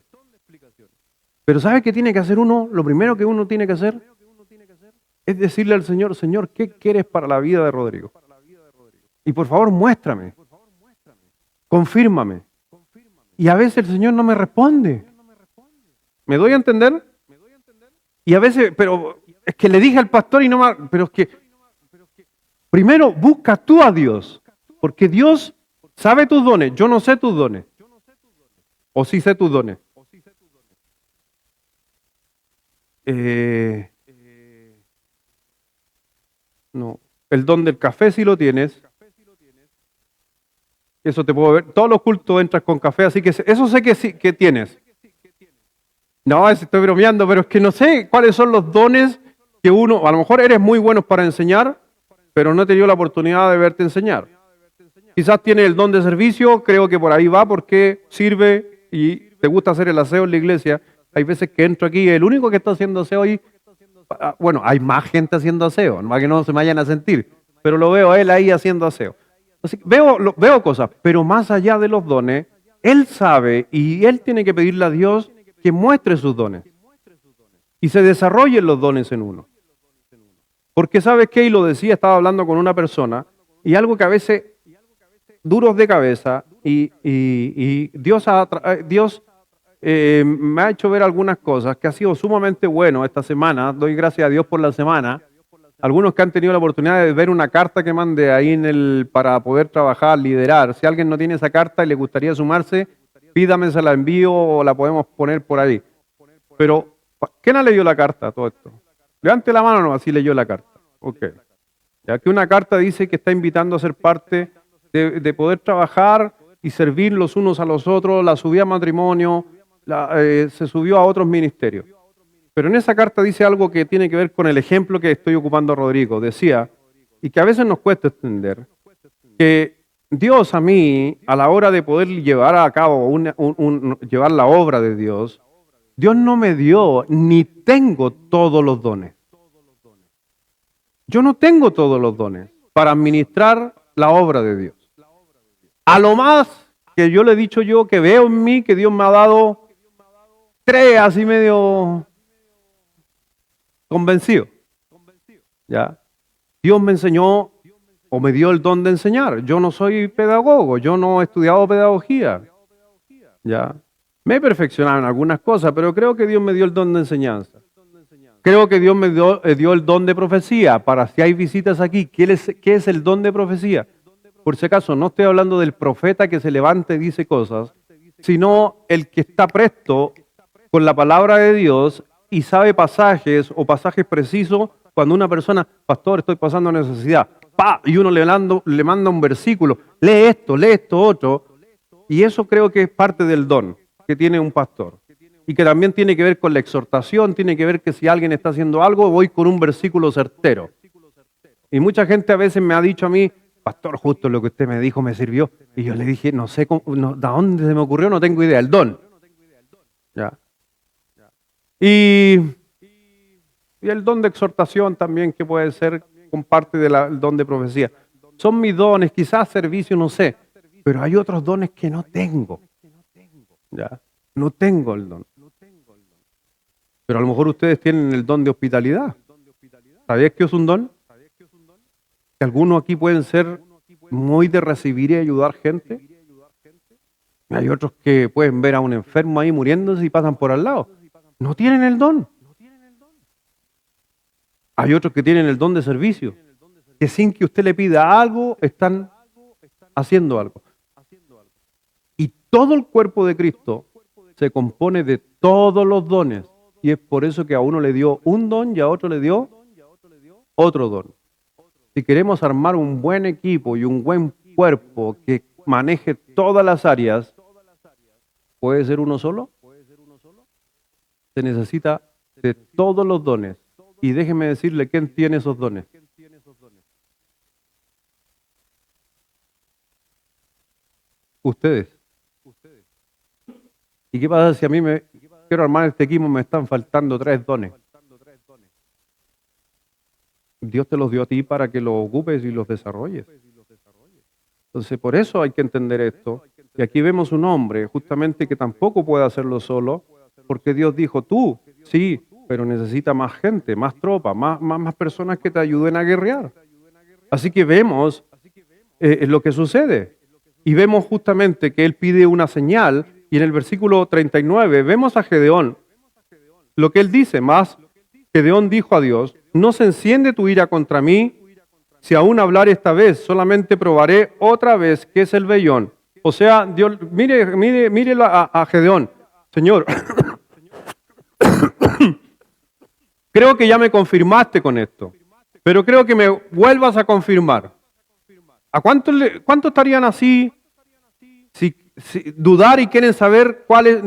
Pero ¿sabe qué tiene que hacer uno? Lo primero que uno tiene que hacer es decirle al Señor, Señor, ¿qué quieres para la vida de Rodrigo? Y por favor, muéstrame. Confírmame. Y a veces el Señor no me responde. ¿Me doy a entender? Y a veces, pero es que le dije al pastor y no me... Pero es que primero busca tú a Dios. Porque Dios sabe tus dones. Yo no sé tus dones. O sí sé tus dones. No. El don del café sí lo tienes. Eso te puedo ver. Todos los cultos entras con café, así que eso sé que sí que tienes. No, estoy bromeando, pero es que no sé cuáles son los dones que uno, a lo mejor eres muy bueno para enseñar, pero no he tenido la oportunidad de verte enseñar. Quizás tienes el don de servicio, creo que por ahí va, porque sirve y te gusta hacer el aseo en la iglesia. Hay veces que entro aquí, el único que está haciendo aseo ahí, bueno, hay más gente haciendo aseo, para que no se me vayan a sentir, pero lo veo a él ahí haciendo aseo. Así que veo cosas, pero más allá de los dones, él sabe y él tiene que pedirle a Dios que muestre sus dones y se desarrollen los dones en uno. Porque ¿sabes qué? Y lo decía, estaba hablando con una persona y algo que a veces duros de cabeza y Dios me ha hecho ver algunas cosas que ha sido sumamente bueno esta semana. Doy gracias a Dios por la semana. Algunos que han tenido la oportunidad de ver una carta que mandé ahí para poder trabajar, liderar. Si alguien no tiene esa carta y le gustaría sumarse, pídame, se la envío o la podemos poner por ahí. Pero, ¿quién ha leído la carta todo esto? Levante la mano, no, así leyó la carta. Ok. Ya que una carta dice que está invitando a ser parte de poder trabajar y servir los unos a los otros, la subida a matrimonio, se subió a otros ministerios. Pero en esa carta dice algo que tiene que ver con el ejemplo que estoy ocupando a Rodrigo. Decía, y que a veces nos cuesta entender, que Dios a mí, a la hora de poder llevar a cabo, llevar la obra de Dios, Dios no me dio ni tengo todos los dones. Yo no tengo todos los dones para administrar la obra de Dios. A lo más que yo le he dicho yo, que veo en mí, que Dios me ha dado 3 así medio convencido. ¿Ya? Dios me enseñó o me dio el don de enseñar. Yo no soy pedagogo, yo no he estudiado pedagogía. ¿Ya? Me he perfeccionado en algunas cosas, pero creo que Dios me dio el don de enseñanza. Creo que Dios me dio el don de profecía. Para si hay visitas aquí, ¿qué es el don de profecía? Por si acaso, no estoy hablando del profeta que se levanta y dice cosas, sino el que está presto con la palabra de Dios y sabe pasajes o pasajes precisos cuando una persona, pastor, estoy pasando necesidad, ¡pa! Y uno le manda un versículo, lee esto, otro, y eso creo que es parte del don que tiene un pastor. Y que también tiene que ver con la exhortación, tiene que ver que si alguien está haciendo algo, voy con un versículo certero. Y mucha gente a veces me ha dicho a mí, pastor, justo lo que usted me dijo me sirvió. Y yo le dije, no sé, ¿de dónde se me ocurrió? No tengo idea, el don. ¿Ya? Y el don de exhortación también, que puede ser con parte del don de profecía. Son mis dones, quizás servicio, no sé. Pero hay otros dones que no tengo. ¿Ya? No tengo el don. Pero a lo mejor ustedes tienen el don de hospitalidad. ¿Sabías que es un don? Que algunos aquí pueden ser muy de recibir y ayudar gente. Hay otros que pueden ver a un enfermo ahí muriéndose y pasan por al lado. No tienen el don. Hay otros que tienen el don de servicio, que sin que usted le pida algo, están haciendo algo. Y todo el cuerpo de Cristo se compone de todos los dones. Y es por eso que a uno le dio un don y a otro le dio otro don. Si queremos armar un buen equipo y un buen cuerpo que maneje todas las áreas, ¿puede ser uno solo? Se necesita de todos los dones. Y déjeme decirle quién tiene esos dones. Ustedes. ¿Y qué pasa si a mí quiero armar este equipo y me están faltando 3 dones? Dios te los dio a ti para que los ocupes y los desarrolles. Entonces, por eso hay que entender esto. Y aquí vemos un hombre, justamente, que tampoco puede hacerlo solo, porque Dios dijo, tú, sí, pero necesita más gente, más tropa, más personas que te ayuden a guerrear. Así que vemos lo que sucede. Y vemos justamente que él pide una señal, y en el versículo 39 vemos a Gedeón, lo que él dice, más Gedeón dijo a Dios, no se enciende tu ira contra mí, si aún hablar esta vez, solamente probaré otra vez qué es el vellón. O sea, Dios, mire a Gedeón, Señor, creo que ya me confirmaste con esto, pero creo que me vuelvas a confirmar. ¿A cuánto estarían así? Si dudar y quieren saber cuál es,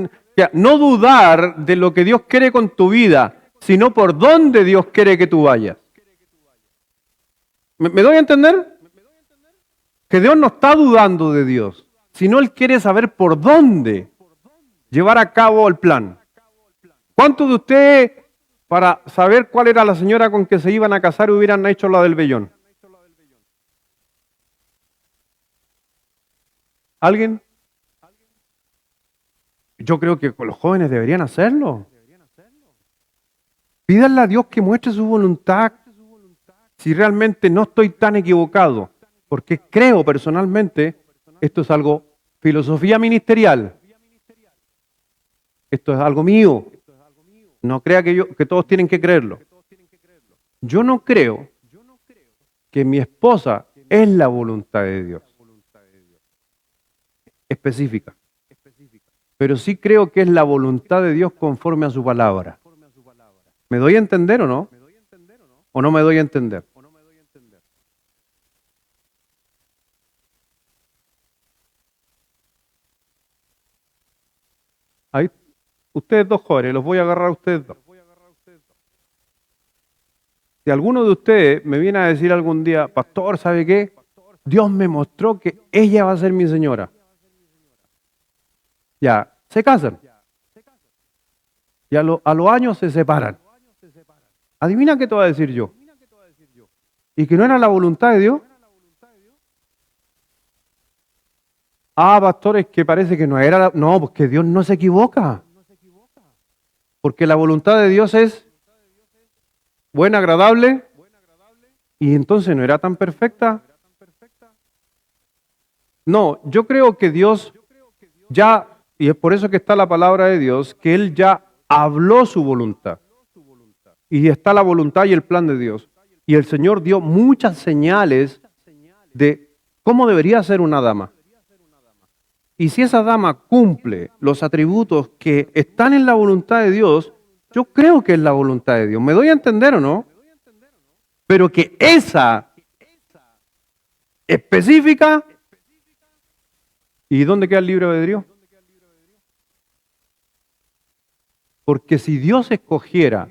no dudar de lo que Dios quiere con tu vida, sino por dónde Dios quiere que tú vayas. ¿Me doy a entender? Que Dios no está dudando de Dios, sino Él quiere saber por dónde llevar a cabo el plan. ¿Cuántos de ustedes, para saber cuál era la señora con que se iban a casar, hubieran hecho la del vellón? ¿Alguien? Yo creo que los jóvenes deberían hacerlo. Pídanle a Dios que muestre su voluntad si realmente no estoy tan equivocado, porque creo personalmente, esto es algo filosofía ministerial, esto es algo mío, no crea que todos tienen que creerlo. Yo no creo que mi esposa es la voluntad de Dios, específica, pero sí creo que es la voluntad de Dios conforme a su palabra. ¿Me doy a entender o no? ¿O no me doy a entender? Ahí, ustedes dos jóvenes, los voy a agarrar a ustedes dos. Si alguno de ustedes me viene a decir algún día, pastor, ¿sabe qué? Dios me mostró que ella va a ser mi señora. Ya, se casan. Y a los años se separan. Adivina qué te voy a decir yo. ¿Y que no era la voluntad de Dios? Pastores, que parece que no era No, porque Dios no se equivoca. Porque la voluntad de Dios es buena, agradable, y entonces no era tan perfecta. No, yo creo que Dios ya, y es por eso que está la palabra de Dios, que Él ya habló su voluntad. y está la voluntad y el plan de Dios. Y el Señor dio muchas señales de cómo debería ser una dama. Y si esa dama cumple los atributos que están en la voluntad de Dios, yo creo que es la voluntad de Dios. ¿Me doy a entender o no? Pero que esa específica, ¿y dónde queda el libre albedrío? Porque si Dios escogiera,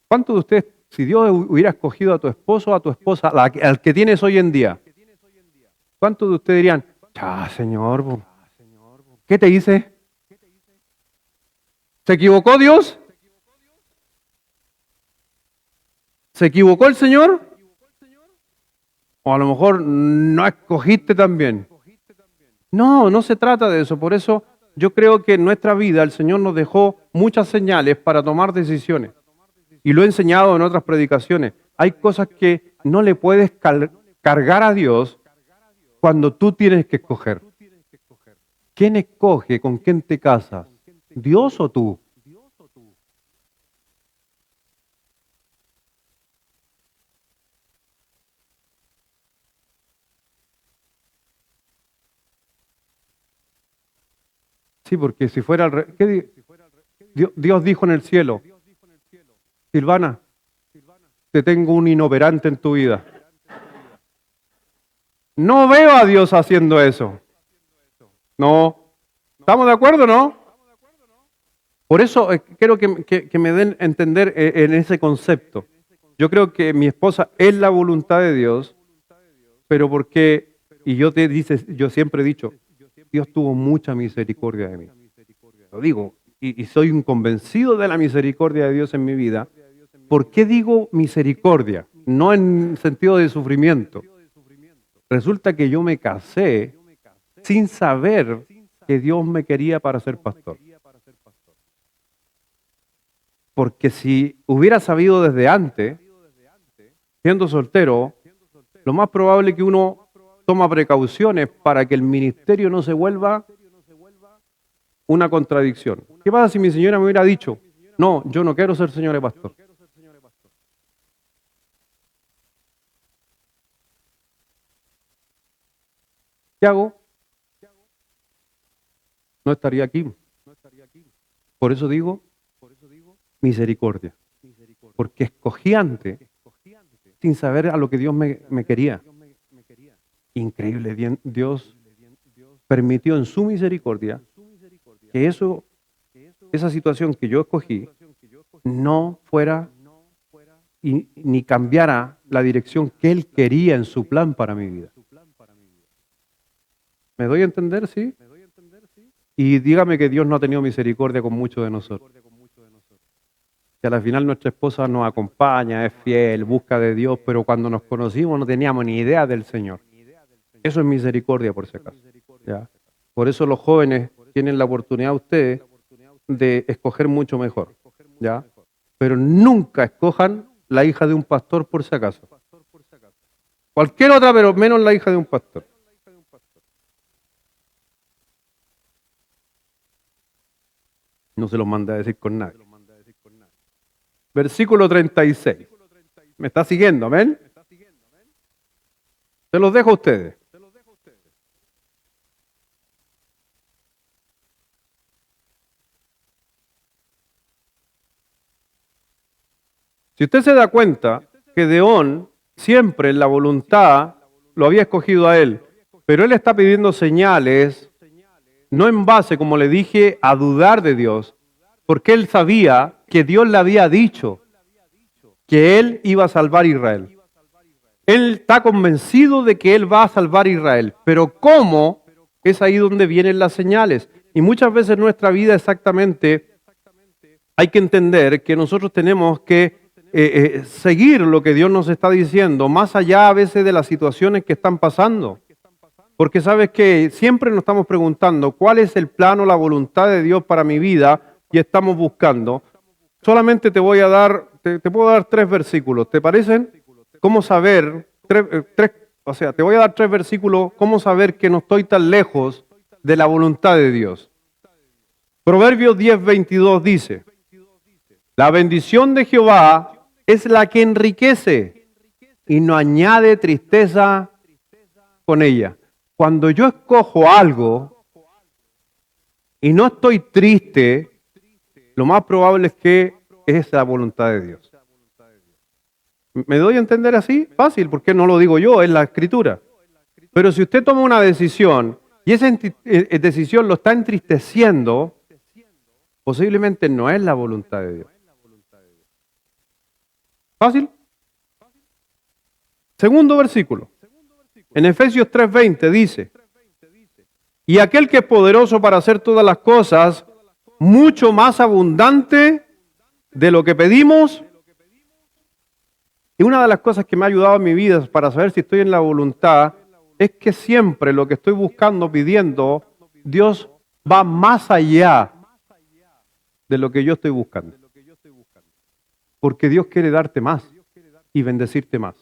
¿cuántos de ustedes, si Dios hubiera escogido a tu esposo o a tu esposa, al que tienes hoy en día, cuántos de ustedes dirían, ya, Señor, ¿qué te hice? ¿Se equivocó Dios? ¿Se equivocó el Señor? O a lo mejor no escogiste también. No, no se trata de eso. Por eso yo creo que en nuestra vida el Señor nos dejó muchas señales para tomar decisiones. Y lo he enseñado en otras predicaciones. Hay cosas que no le puedes cargar a Dios cuando tú tienes que escoger. ¿Quién escoge con quién te casas? ¿Dios o tú? Sí, porque si fuera al revés, Dios dijo en el cielo, Silvana, te tengo un inoperante en tu vida. No veo a Dios haciendo eso. No. ¿Estamos de acuerdo, no? Por eso quiero que me den a entender en ese concepto. Yo creo que mi esposa es la voluntad de Dios, pero porque, y yo siempre he dicho, Dios tuvo mucha misericordia de mí. Lo digo, y soy un convencido de la misericordia de Dios en mi vida. ¿Por qué digo misericordia? No en sentido de sufrimiento. Resulta que yo me casé sin saber que Dios me quería para ser pastor. Porque si hubiera sabido desde antes, siendo soltero, lo más probable es que uno toma precauciones para que el ministerio no se vuelva una contradicción. ¿Qué pasa si mi señora me hubiera dicho, no, yo no quiero ser señor pastor? ¿Qué hago? No estaría aquí. Por eso digo misericordia. Porque escogí antes sin saber a lo que Dios me quería. Increíble, Dios permitió en su misericordia que esa situación que yo escogí no fuera ni cambiara la dirección que Él quería en su plan para mi vida. ¿Me doy a entender? ¿Sí? Y dígame que Dios no ha tenido misericordia con muchos de nosotros. Que al final nuestra esposa nos acompaña, es fiel, busca de Dios, pero cuando nos conocimos no teníamos ni idea del Señor. Eso es misericordia, por si acaso. ¿Ya? Por eso los jóvenes tienen la oportunidad ustedes de escoger mucho mejor. ¿Ya? Pero nunca escojan la hija de un pastor por si acaso. Cualquier otra, pero menos la hija de un pastor. No se los manda a decir con nadie. Versículo 36. ¿Me está siguiendo? ¿Amén? Se los dejo a ustedes. Si usted se da cuenta, Gedeón siempre en la voluntad lo había escogido a él, pero él está pidiendo señales, no en base, como le dije, a dudar de Dios, porque él sabía que Dios le había dicho que él iba a salvar a Israel. Él está convencido de que él va a salvar a Israel, pero ¿cómo? Es ahí donde vienen las señales. Y muchas veces en nuestra vida exactamente hay que entender que nosotros tenemos que seguir lo que Dios nos está diciendo, más allá a veces de las situaciones que están pasando. Porque sabes que siempre nos estamos preguntando cuál es el plano, la voluntad de Dios para mi vida y estamos buscando. Solamente te voy a dar, te puedo dar 3 versículos, ¿te parecen? ¿Cómo saber? Te voy a dar 3 versículos, ¿cómo saber que no estoy tan lejos de la voluntad de Dios? Proverbios 10:22 dice, La bendición de Jehová es la que enriquece y no añade tristeza con ella. Cuando yo escojo algo y no estoy triste, lo más probable es que es la voluntad de Dios. ¿Me doy a entender así? Fácil, porque no lo digo yo, es la Escritura. Pero si usted toma una decisión y esa decisión lo está entristeciendo, posiblemente no es la voluntad de Dios. ¿Fácil? Segundo versículo. En Efesios 3:20 dice, y aquel que es poderoso para hacer todas las cosas, mucho más abundante de lo que pedimos. Y una de las cosas que me ha ayudado en mi vida para saber si estoy en la voluntad es que siempre lo que estoy buscando, pidiendo, Dios va más allá de lo que yo estoy buscando. Porque Dios quiere darte más y bendecirte más.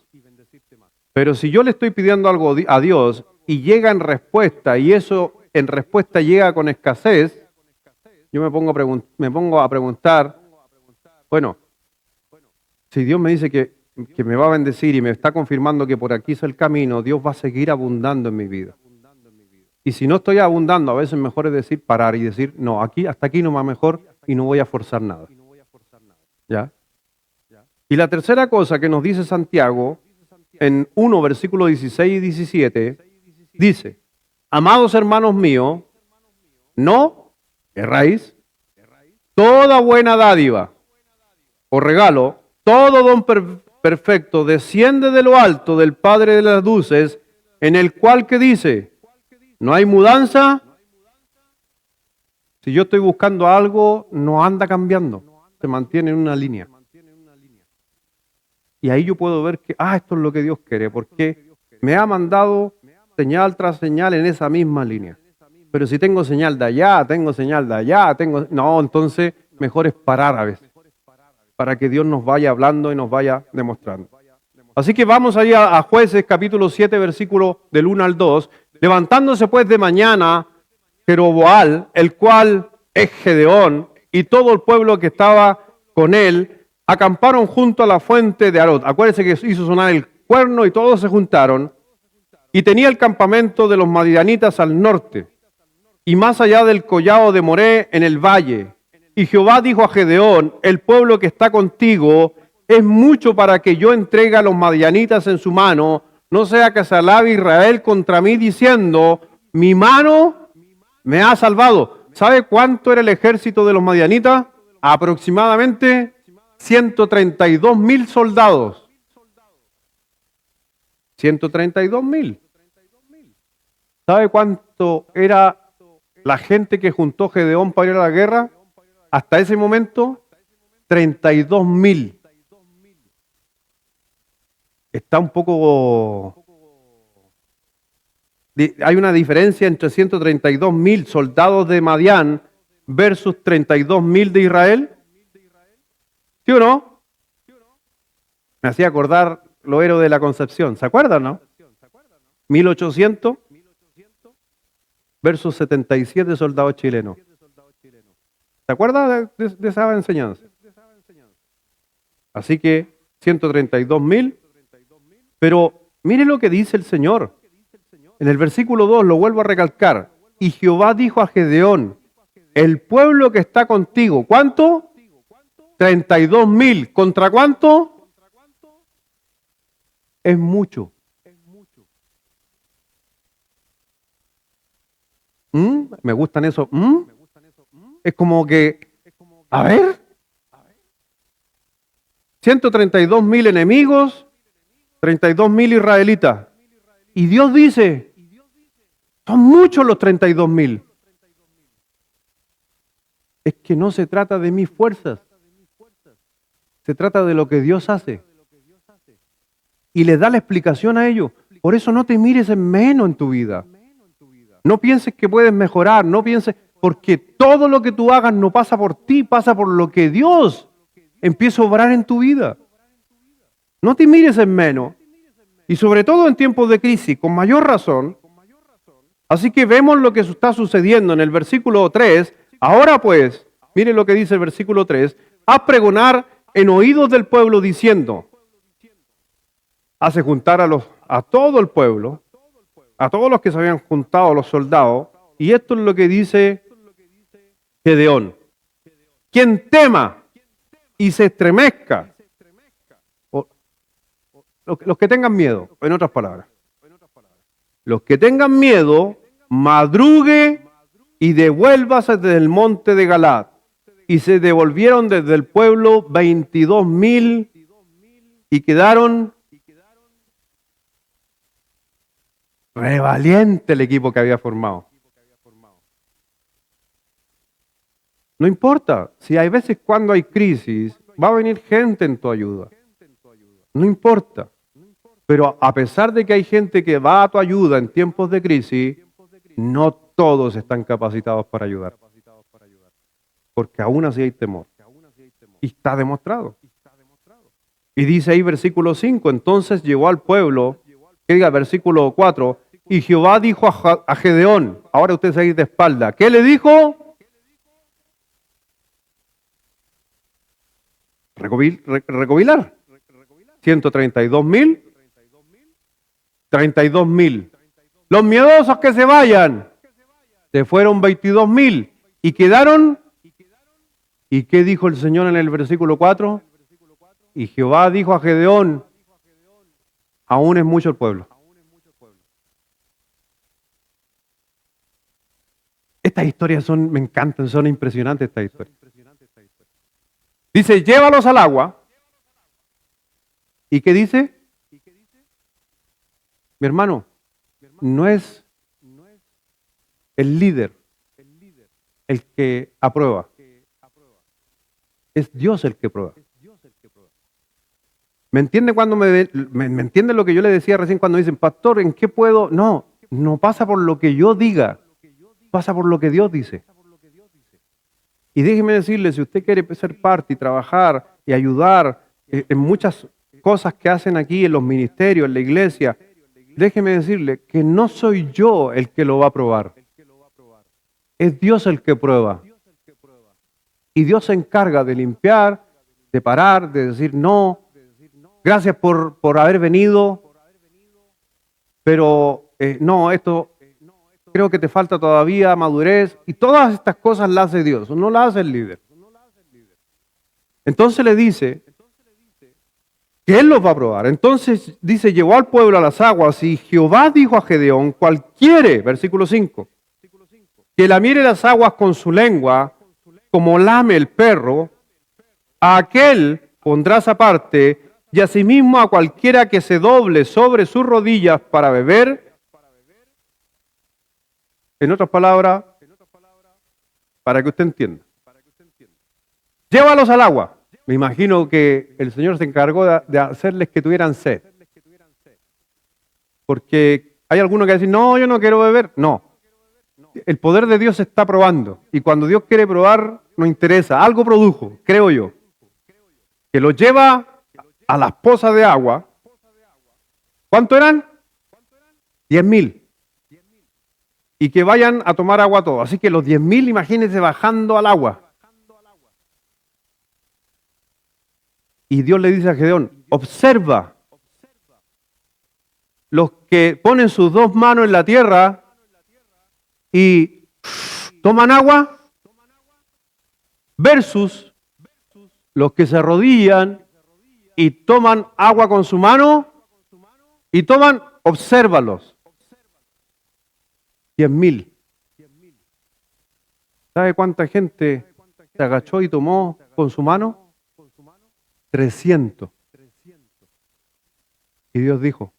Pero si yo le estoy pidiendo algo a Dios y llega en respuesta y eso en respuesta llega con escasez, yo me pongo a preguntar, bueno, si Dios me dice que me va a bendecir y me está confirmando que por aquí es el camino, Dios va a seguir abundando en mi vida. Y si no estoy abundando, a veces mejor es decir, parar y decir, no, aquí hasta aquí no va mejor y no voy a forzar nada. ¿Ya? Y la tercera cosa que nos dice Santiago, en 1, versículos 16 y 17, dice, amados hermanos míos, no erráis, toda buena dádiva o regalo, todo don perfecto desciende de lo alto del Padre de las luces, en el cual que dice, no hay mudanza. Si yo estoy buscando algo, no anda cambiando, se mantiene en una línea. Y ahí yo puedo ver que, esto es lo que Dios quiere, porque me ha mandado señal tras señal en esa misma línea. Pero si tengo señal de allá, no, entonces mejor es parar a veces, para que Dios nos vaya hablando y nos vaya demostrando. Así que vamos allá a Jueces capítulo 7, versículo del 1 al 2. Levantándose pues de mañana, Jeroboam, el cual es Gedeón, y todo el pueblo que estaba con él, acamparon junto a la fuente de Arot. Acuérdense que hizo sonar el cuerno y todos se juntaron. Y tenía el campamento de los madianitas al norte, y más allá del collado de Moré en el valle. Y Jehová dijo a Gedeón, el pueblo que está contigo es mucho para que yo entregue a los madianitas en su mano, no sea que se alabe Israel contra mí diciendo, mi mano me ha salvado. ¿Sabe cuánto era el ejército de los madianitas? Aproximadamente 132,000 soldados. 132,000. ¿Sabe cuánto era la gente que juntó Gedeón para ir a la guerra? Hasta ese momento, 32,000. Está un poco... Hay una diferencia entre 132,000 soldados de Madián versus 32,000 de Israel. ¿Sí o no? Me hacía acordar los héroes de la Concepción. ¿Se acuerdan, no? 1800 versus 77 soldados chilenos. ¿Se acuerdan de esa enseñanza? Así que 132,000. Pero mire lo que dice el Señor. En el versículo 2 lo vuelvo a recalcar. Y Jehová dijo a Gedeón, el pueblo que está contigo, ¿cuánto? 32,000. ¿Contra cuánto? Es mucho. Me gustan eso. Es como que, a ver, 132,000 enemigos, 32,000 israelitas. Y Dios dice, son muchos los 32,000. Es que no se trata de mis fuerzas. Se trata de lo que Dios hace. Y le da la explicación a ellos. Por eso no te mires en menos en tu vida. No pienses que puedes mejorar, no pienses, porque todo lo que tú hagas no pasa por ti, pasa por lo que Dios empieza a obrar en tu vida. No te mires en menos. Y sobre todo en tiempos de crisis, con mayor razón. Así que vemos lo que está sucediendo en el versículo 3. Ahora pues, mire lo que dice el versículo 3. a pregonar en oídos del pueblo diciendo, hace juntar a todo el pueblo, a todos los que se habían juntado, los soldados, y esto es lo que dice Gedeón. Quien tema y se estremezca, los que tengan miedo, en otras palabras, los que tengan miedo, madrugue y devuélvase desde el monte de Galaad. Y se devolvieron desde el pueblo 22,000 y quedaron re valiente el equipo que había formado. No importa, si hay veces cuando hay crisis, va a venir gente en tu ayuda. No importa. Pero a pesar de que hay gente que va a tu ayuda en tiempos de crisis, no todos están capacitados para ayudar. Porque aún así hay temor. Y está demostrado. Y dice ahí versículo 5, entonces llegó al pueblo, que diga versículo 4, y Jehová dijo a Gedeón, ahora usted se va a ir de espalda, ¿qué le dijo? Recopilar. 132,000. 32,000. Los miedosos que se vayan. Se fueron 22,000. Y quedaron. ¿Y qué dijo el Señor en el versículo 4? Y Jehová dijo a Gedeón, aún es mucho el pueblo. Estas historias me encantan, son impresionantes estas historias. Dice, llévalos al agua. ¿Y qué dice? Mi hermano, no es el líder el que aprueba. Es Dios el que prueba. ¿Me entiende cuando me entiende lo que yo le decía recién cuando dicen, pastor, ¿en qué puedo? No pasa por lo que yo diga, pasa por lo que Dios dice. Y déjeme decirle, si usted quiere ser parte y trabajar y ayudar en muchas cosas que hacen aquí en los ministerios, en la iglesia, déjeme decirle que no soy yo el que lo va a probar. Es Dios el que prueba. Y Dios se encarga de limpiar, de parar, de decir no. Gracias por haber venido, pero no, esto creo que te falta todavía madurez. Y todas estas cosas las hace Dios, no las hace el líder. Entonces le dice que Él los va a probar. Entonces dice, llevó al pueblo a las aguas y Jehová dijo a Gedeón, cualquiera, versículo 5, que lamiere las aguas con su lengua, como lame el perro, a aquel pondrás aparte, y asimismo a cualquiera que se doble sobre sus rodillas para beber. En otras palabras, para que usted entienda. Llévalos al agua. Me imagino que el Señor se encargó de hacerles que tuvieran sed. Porque hay algunos que dicen, no, yo no quiero beber. No. El poder de Dios se está probando. Y cuando Dios quiere probar, no interesa. Algo produjo, creo yo. Que los lleva a las pozas de agua. ¿Cuánto eran? 10,000. Y que vayan a tomar agua todos. Así que los 10,000, imagínense bajando al agua. Y Dios le dice a Gedeón, observa, los que ponen sus dos manos en la tierra y toman agua, versus los que se arrodillan y toman agua con su mano y toman, obsérvalos. 10,000. ¿Sabe cuánta gente se agachó y tomó con su mano? 300. Y Dios dijo,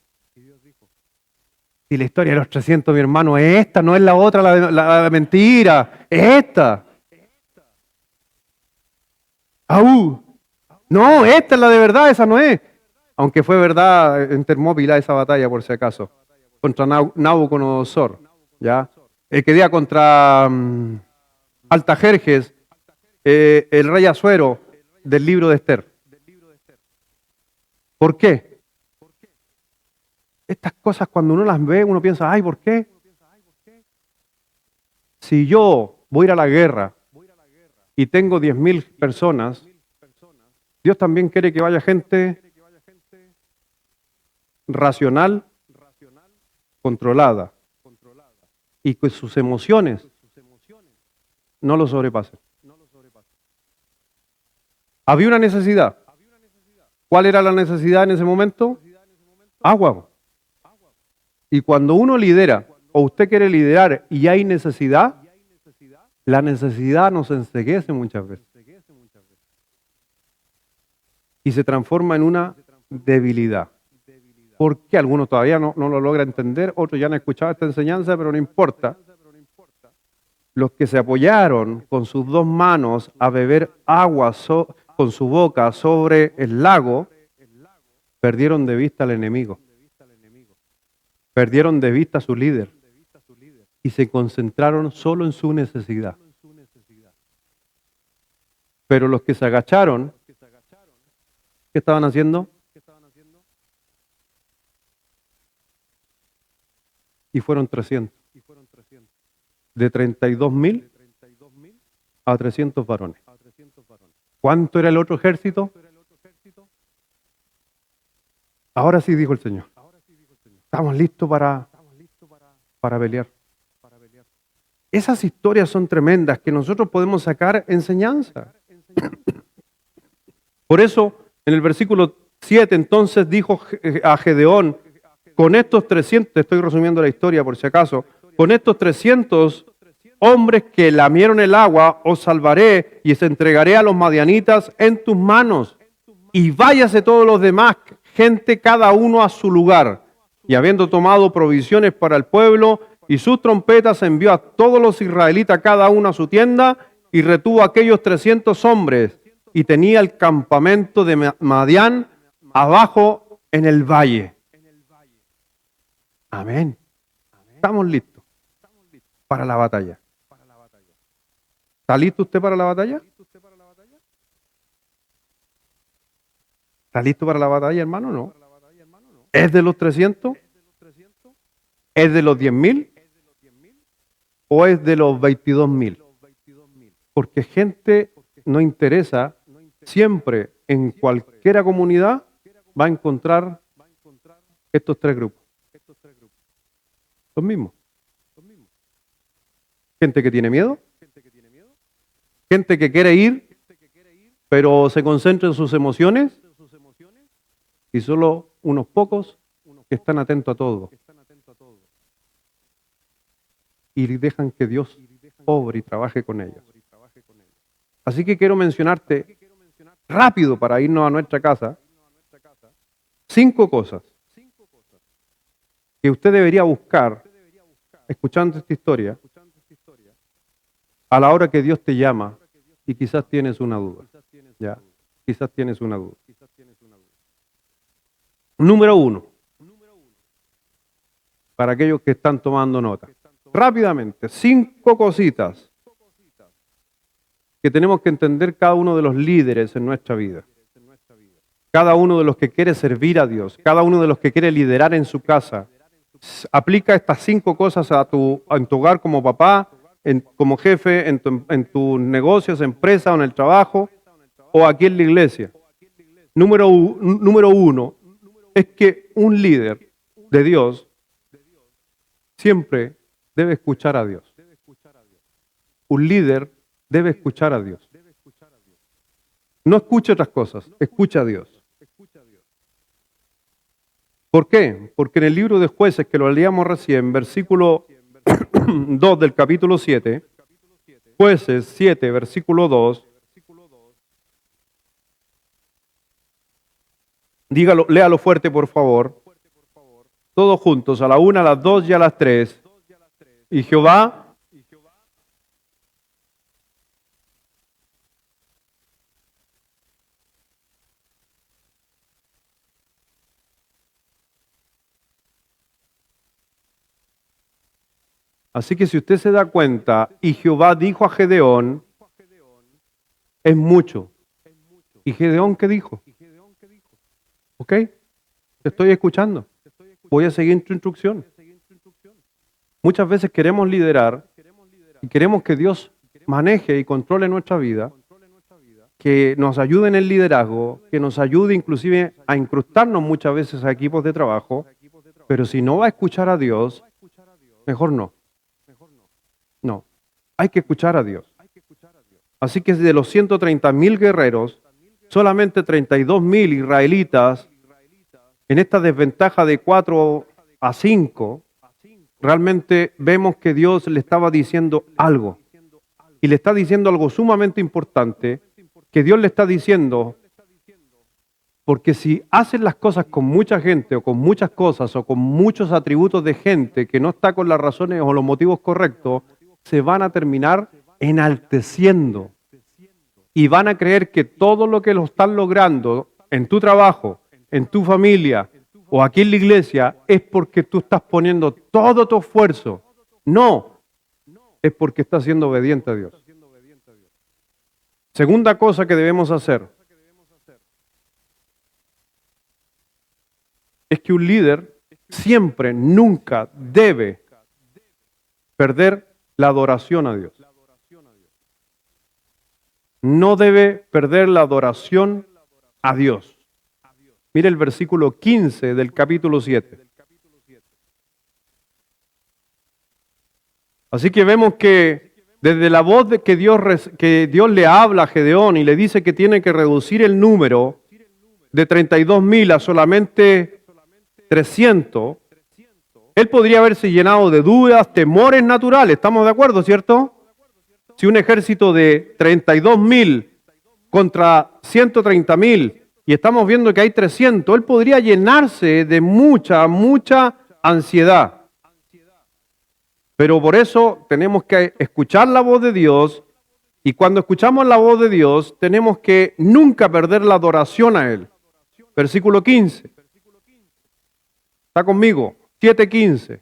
si la historia de los 300, mi hermano, es esta, no es la otra, la mentira, es esta. No, esta es la de verdad, esa no es. Aunque fue verdad en Termópila esa batalla, por si acaso, contra Nabucodonosor, ¿ya? El que día contra Altajerjes, el rey Asuero del libro de Esther. ¿Por qué? Estas cosas cuando uno las ve, uno piensa, ay, ¿por qué? Si yo voy a ir a la guerra y tengo 10,000 personas Dios también quiere que vaya gente racional, controlada, y que sus emociones no lo sobrepasen. Había una necesidad. ¿Cuál era la necesidad en ese momento? Agua. Y cuando uno lidera, o usted quiere liderar y hay necesidad, la necesidad nos enceguece muchas veces. Y se transforma en una debilidad. Porque algunos todavía no lo logran entender, otros ya han escuchado esta enseñanza, pero no importa. Los que se apoyaron con sus dos manos a beber agua con su boca sobre el lago, perdieron de vista al enemigo. Perdieron de vista a su líder. Y se concentraron solo en su necesidad. Pero los que se agacharon, ¿qué estaban haciendo? Y fueron 300. De 32.000 a 300 varones. ¿Cuánto era el otro ejército? Ahora sí, dijo el Señor. Estamos listos para pelear. Esas historias son tremendas que nosotros podemos sacar enseñanza. Por eso, en el versículo 7, entonces dijo a Gedeón, con estos 300, te estoy resumiendo la historia por si acaso, con estos 300 hombres que lamieron el agua, os salvaré y os entregaré a los madianitas en tus manos. Y váyase todos los demás, gente cada uno a su lugar. Y habiendo tomado provisiones para el pueblo y sus trompetas, envió a todos los israelitas cada uno a su tienda y retuvo a aquellos 300 hombres. Y tenía el campamento de Madián abajo en el valle. Amén. Estamos listos para la batalla. ¿Está listo usted para la batalla? ¿Está listo para la batalla, hermano? No. ¿Es de los 300? ¿Es de los 10.000? ¿O es de los 22.000? Porque gente no interesa, siempre en cualquier comunidad va a encontrar estos tres grupos. Los mismos. Gente que tiene miedo. Gente que quiere ir, pero se concentra en sus emociones. Y solo unos pocos que están atentos a todo. Y dejan que Dios obre y trabaje con ellos. Así que quiero mencionarte rápido para irnos a nuestra casa 5 cosas que usted debería buscar escuchando esta historia a la hora que Dios te llama y quizás tienes una duda. Ya, quizás tienes una duda. Número 1, para aquellos que están tomando nota. Rápidamente, 5 cositas que tenemos que entender cada uno de los líderes en nuestra vida. Cada uno de los que quiere servir a Dios, cada uno de los que quiere liderar en su casa. Aplica estas 5 cosas en tu hogar como papá, como jefe, en tus negocios, empresa o en el trabajo, o aquí en la iglesia. Número 1 es que un líder de Dios siempre debe escuchar a Dios. Un líder debe escuchar a Dios. No escuche otras cosas, escucha a Dios. ¿Por qué? Porque en el libro de Jueces, que lo leíamos recién, versículo 2 del capítulo 7, Jueces 7, versículo 2, dígalo, léalo fuerte por favor, todos juntos, a la 1, a las 2 y a las 3, y Jehová Así que si usted se da cuenta, y Jehová dijo a Gedeón, es mucho. ¿Y Gedeón qué dijo? ¿Ok? Te estoy escuchando. Voy a seguir tu instrucción. Muchas veces queremos liderar y queremos que Dios maneje y controle nuestra vida, que nos ayude en el liderazgo, que nos ayude inclusive a incrustarnos muchas veces a equipos de trabajo, pero si no va a escuchar a Dios, mejor no. No, hay que escuchar a Dios. Así que de los 130,000 guerreros, solamente 32,000 israelitas, en esta desventaja de 4-5, realmente vemos que Dios le estaba diciendo algo. Y le está diciendo algo sumamente importante, que Dios le está diciendo, porque si haces las cosas con mucha gente o con muchas cosas o con muchos atributos de gente que no está con las razones o los motivos correctos, se van a terminar enalteciendo y van a creer que todo lo que lo están logrando en tu trabajo, en tu familia o aquí en la iglesia es porque tú estás poniendo todo tu esfuerzo. No, es porque estás siendo obediente a Dios. Segunda cosa que debemos hacer es que un líder siempre, nunca debe perder la adoración a Dios. No debe perder la adoración a Dios. Mire el versículo 15 del capítulo 7. Así que vemos que desde la voz de que Dios le habla a Gedeón y le dice que tiene que reducir el número de 32,000 a solamente 300, él podría haberse llenado de dudas, temores naturales. ¿Estamos de acuerdo, cierto? Si un ejército de 32,000 contra 130,000 y estamos viendo que hay 300, él podría llenarse de mucha ansiedad. Pero por eso tenemos que escuchar la voz de Dios, y cuando escuchamos la voz de Dios tenemos que nunca perder la adoración a Él. Versículo 15. ¿Está conmigo? 7:15.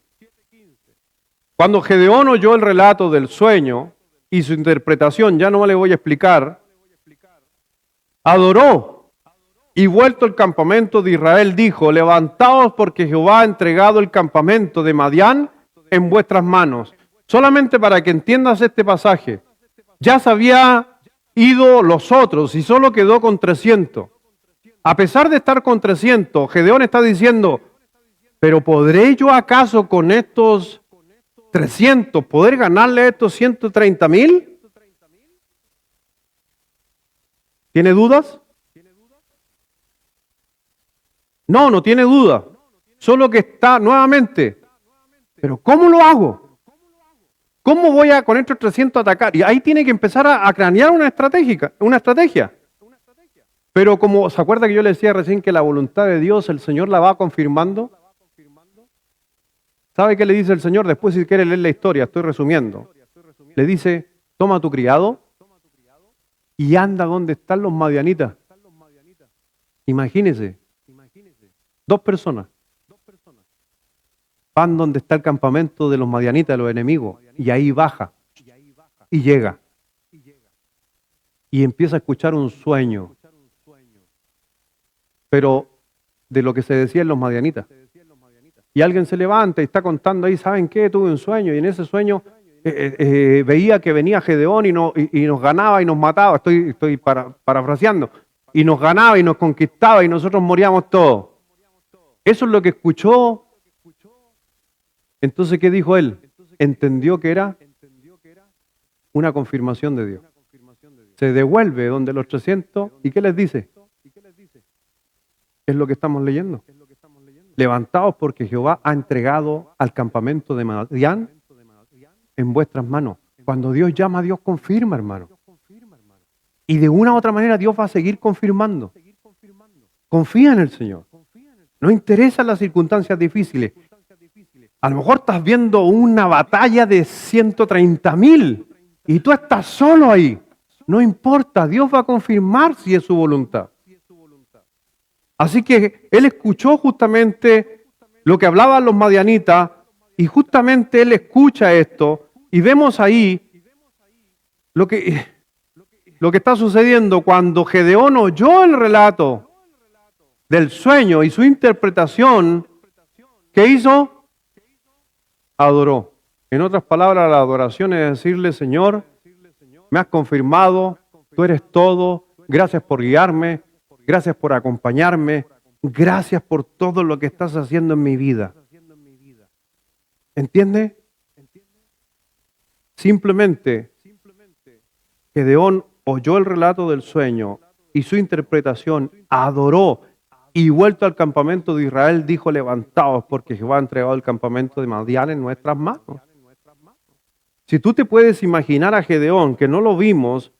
Cuando Gedeón oyó el relato del sueño y su interpretación, ya no le voy a explicar, adoró, y vuelto el campamento de Israel dijo: levantaos, porque Jehová ha entregado el campamento de Madián en vuestras manos. Solamente para que entiendas este pasaje, ya se había ido los otros y solo quedó con 300. A pesar de estar con 300, Gedeón está diciendo: ¿pero podré yo acaso con estos 300 poder ganarle a estos 130,000? ¿Tiene dudas? No, no tiene duda. Solo que está nuevamente: ¿pero cómo lo hago? ¿Cómo voy a con estos 300 atacar? Y ahí tiene que empezar a cranear una estrategia. Pero como se acuerda que yo le decía recién que la voluntad de Dios, el Señor la va confirmando. ¿Sabe qué le dice el Señor? Después, si quiere leer la historia, estoy resumiendo. Le dice: toma a tu criado y anda donde están los madianitas. Imagínese, 2 personas van donde está el campamento de los madianitas, de los enemigos, y ahí baja y llega y empieza a escuchar un sueño, pero de lo que se decía en los madianitas. Y alguien se levanta y está contando ahí: ¿saben qué? Tuve un sueño, y en ese sueño veía que venía Gedeón y nos ganaba y nos mataba. Estoy parafraseando. Y nos ganaba y nos conquistaba y nosotros moríamos todos. Eso es lo que escuchó. Entonces, ¿qué dijo él? Entendió que era una confirmación de Dios. Se devuelve donde los 300, ¿y qué les dice? Es lo que estamos leyendo. Levantaos, porque Jehová ha entregado al campamento de Madián en vuestras manos. Cuando Dios llama, Dios confirma, hermano. Y de una u otra manera Dios va a seguir confirmando. Confía en el Señor. No interesan las circunstancias difíciles. A lo mejor estás viendo una batalla de 130,000 y tú estás solo ahí. No importa, Dios va a confirmar si es su voluntad. Así que él escuchó justamente lo que hablaban los madianitas, y justamente él escucha esto, y vemos ahí lo que está sucediendo cuando Gedeón oyó el relato del sueño y su interpretación. ¿Qué hizo? Adoró. En otras palabras, la adoración es decirle: Señor, me has confirmado, tú eres todo, gracias por guiarme, gracias por acompañarme, gracias por todo lo que estás haciendo en mi vida. ¿Entiende? Simplemente Gedeón oyó el relato del sueño y su interpretación, adoró y vuelto al campamento de Israel dijo: levantaos, porque Jehová ha entregado el campamento de Madián en nuestras manos. Si tú te puedes imaginar a Gedeón, que no lo vimos,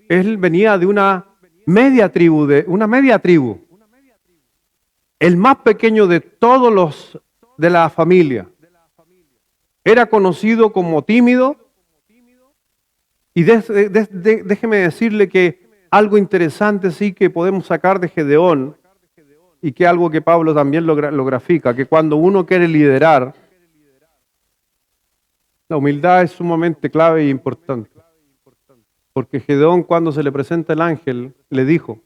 él venía de una media tribu, el más pequeño de todos los de la familia. Era conocido como tímido. Y déjeme decirle que algo interesante sí que podemos sacar de Gedeón, y que algo que Pablo también lo grafica, que cuando uno quiere liderar, la humildad es sumamente clave e importante. Porque Gedeón, cuando se le presenta el ángel, le dijo: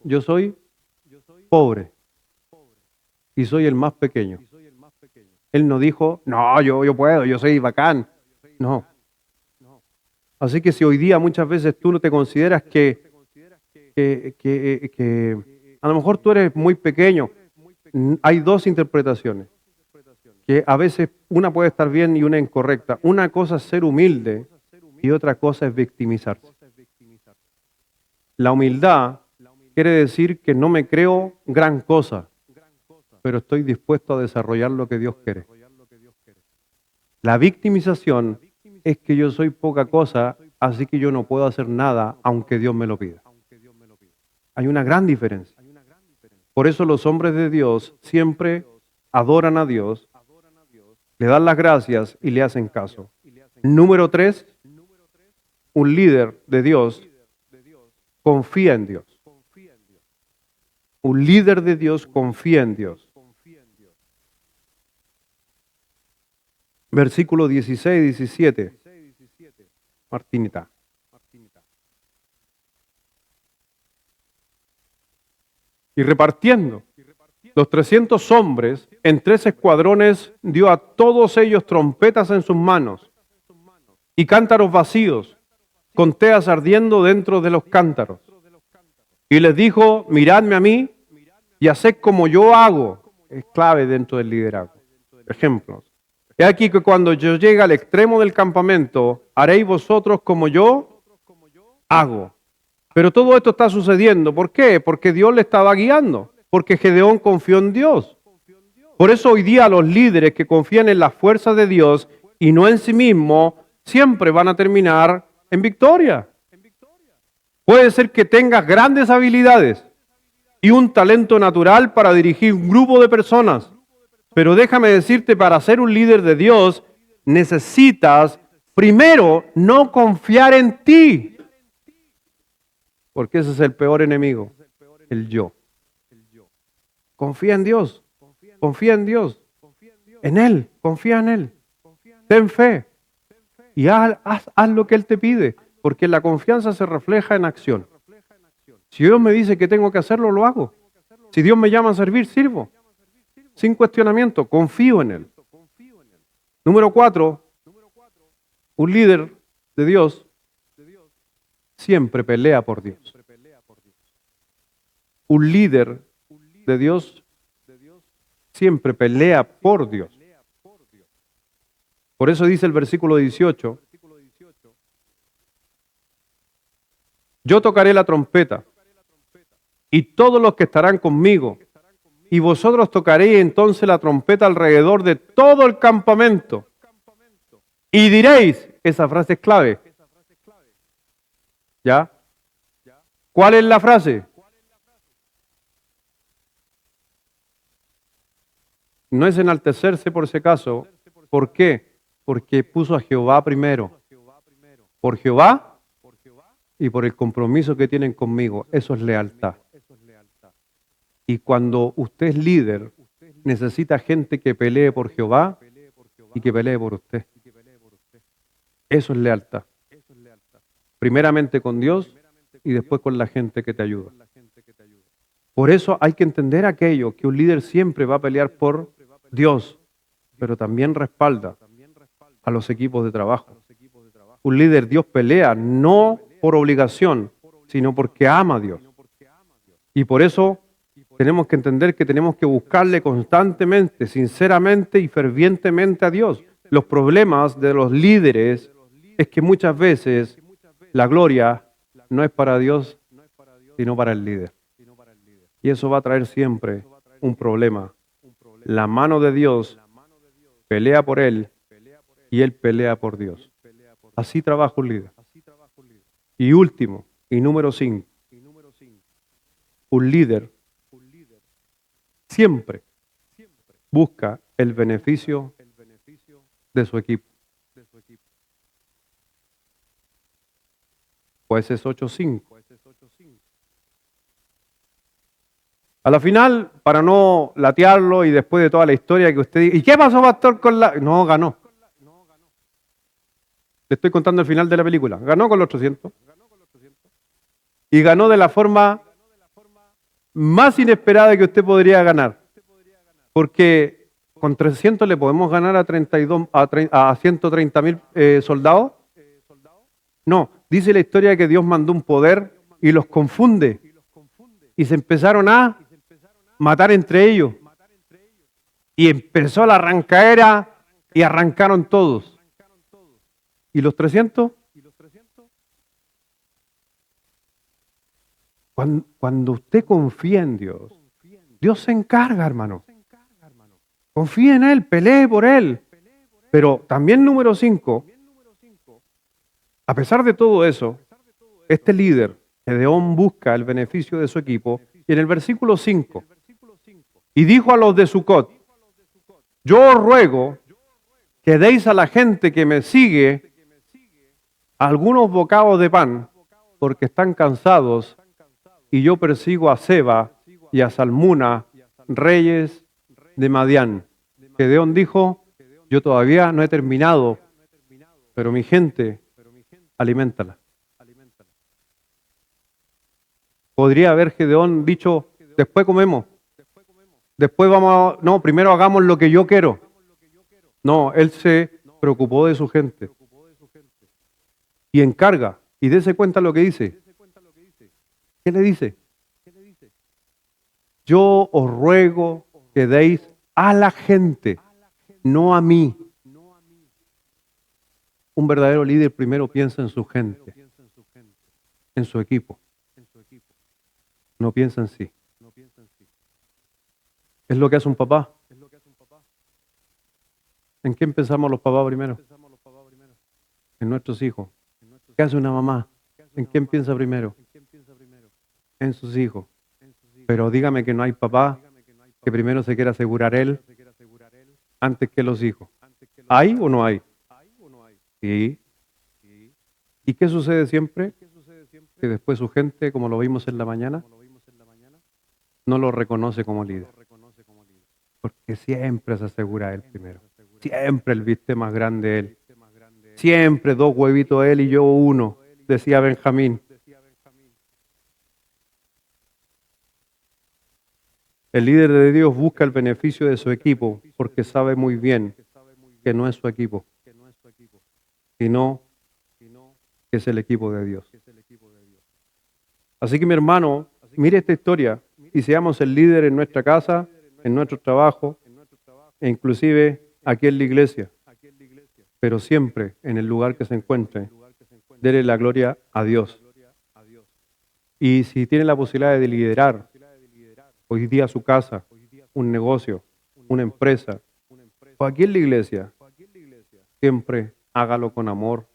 yo soy pobre y soy el más pequeño. Él no dijo: no, yo puedo, yo soy bacán. No. Así que si hoy día muchas veces tú no te consideras que a lo mejor tú eres muy pequeño, hay dos interpretaciones, que a veces una puede estar bien y una incorrecta. Una cosa es ser humilde y otra cosa es victimizarse. La humildad quiere decir que no me creo gran cosa, pero estoy dispuesto a desarrollar lo que Dios quiere. La victimización es que yo soy poca cosa, así que yo no puedo hacer nada aunque Dios me lo pida. Hay una gran diferencia. Por eso los hombres de Dios siempre adoran a Dios, le dan las gracias y le hacen caso. Número 3, un líder de Dios confía en Dios. Un líder de Dios confía en Dios. Versículo 16 y 17. Martinita. Y repartiendo los 300 hombres en 3 escuadrones, dio a todos ellos trompetas en sus manos y cántaros vacíos, con teas ardiendo dentro de los cántaros. Y les dijo: miradme a mí y haced como yo hago. Es clave dentro del liderazgo. Ejemplos. He aquí que cuando yo llegue al extremo del campamento, haréis vosotros como yo hago. Pero todo esto está sucediendo. ¿Por qué? Porque Dios le estaba guiando. Porque Gedeón confió en Dios. Por eso hoy día los líderes que confían en las fuerzas de Dios y no en sí mismos, siempre van a terminar en victoria. Puede ser que tengas grandes habilidades y un talento natural para dirigir un grupo de personas. Pero déjame decirte, para ser un líder de Dios, necesitas primero no confiar en ti. Porque ese es el peor enemigo, el yo. Confía en Dios, confía en Dios, en Él, confía en Él. Ten fe y haz lo que Él te pide, porque la confianza se refleja en acción. Si Dios me dice que tengo que hacerlo, lo hago. Si Dios me llama a servir, sirvo. Sin cuestionamiento, confío en Él. Número 4, un líder de Dios siempre pelea por Dios. Un líder de Dios siempre pelea por Dios. Por eso dice el versículo 18: yo tocaré la trompeta y todos los que estarán conmigo, y vosotros tocaréis entonces la trompeta alrededor de todo el campamento. Y diréis, esa frase es clave. ¿Ya? ¿Cuál es la frase? No es enaltecerse por si acaso. ¿Por qué? Porque puso a Jehová primero. Por Jehová y por el compromiso que tienen conmigo. Eso es lealtad. Y cuando usted es líder, necesita gente que pelee por Jehová y que pelee por usted. Eso es lealtad. Primeramente con Dios y después con la gente que te ayuda. Por eso hay que entender aquello, que un líder siempre va a pelear por Dios, pero también respalda a los equipos de trabajo. Un líder, Dios pelea no por obligación, sino porque ama a Dios. Y por eso tenemos que entender que tenemos que buscarle constantemente, sinceramente y fervientemente a Dios. Los problemas de los líderes es que muchas veces la gloria no es para Dios, sino para el líder. Y eso va a traer siempre un problema. La mano de Dios pelea por él y él pelea por Dios. Así trabaja un líder. Y último, y número 5, un líder siempre busca el beneficio de su equipo. Jueces 8:5. A la final, para no latearlo y después de toda la historia que usted diga, ¿y qué pasó, pastor, con la...? No, ganó. Le estoy contando el final de la película. Ganó con los 800. Y ganó de la forma más inesperada que usted podría ganar. Porque con 300 le podemos ganar a 130.000 soldados. No, dice la historia que Dios mandó un poder y los confunde. Y se empezaron a matar entre ellos. Y empezó la arrancaera y arrancaron todos. ¿Y los 300? Cuando usted confía en Dios, Dios se encarga, hermano. Confíe en Él, pelee por Él. Pero también número 5, a pesar de todo eso, este líder, Gedeón, busca el beneficio de su equipo. Y en el versículo 5, y dijo a los de Sucot, yo os ruego que deis a la gente que me sigue algunos bocados de pan, porque están cansados, y yo persigo a Seba y a Salmuna, reyes de Madián. Gedeón dijo, yo todavía no he terminado, pero mi gente, aliméntala. Podría haber Gedeón dicho, después comemos, después vamos a... No, primero hagamos lo que yo quiero. No, él se preocupó de su gente. Y encarga, y dése cuenta lo que dice. ¿Qué le dice? Yo os ruego que deis a la gente, no a mí. Un verdadero líder primero piensa en su gente, en su equipo. No piensa en sí. Es lo que hace un papá. ¿En quién pensamos los papás primero? En nuestros hijos. ¿Qué hace una mamá? ¿En quién piensa primero? En sus hijos. Pero dígame que no hay papá que primero se quiera asegurar él antes que los hijos. ¿Hay o no hay? Sí. ¿Y qué sucede siempre? Que después su gente, como lo vimos en la mañana, no lo reconoce como líder. Porque siempre se asegura él primero. Siempre el viste más grande él. Siempre 2 huevitos él y yo 1, decía Benjamín. El líder de Dios busca el beneficio de su equipo porque sabe muy bien que no es su equipo, sino que es el equipo de Dios. Así que mi hermano, mire esta historia y seamos el líder en nuestra casa, en nuestro trabajo e inclusive aquí en la iglesia, pero siempre en el lugar que se encuentre, dele la gloria a Dios. Y si tiene la posibilidad de liderar hoy día su casa, un negocio, una empresa, o aquí en la iglesia, siempre hágalo con amor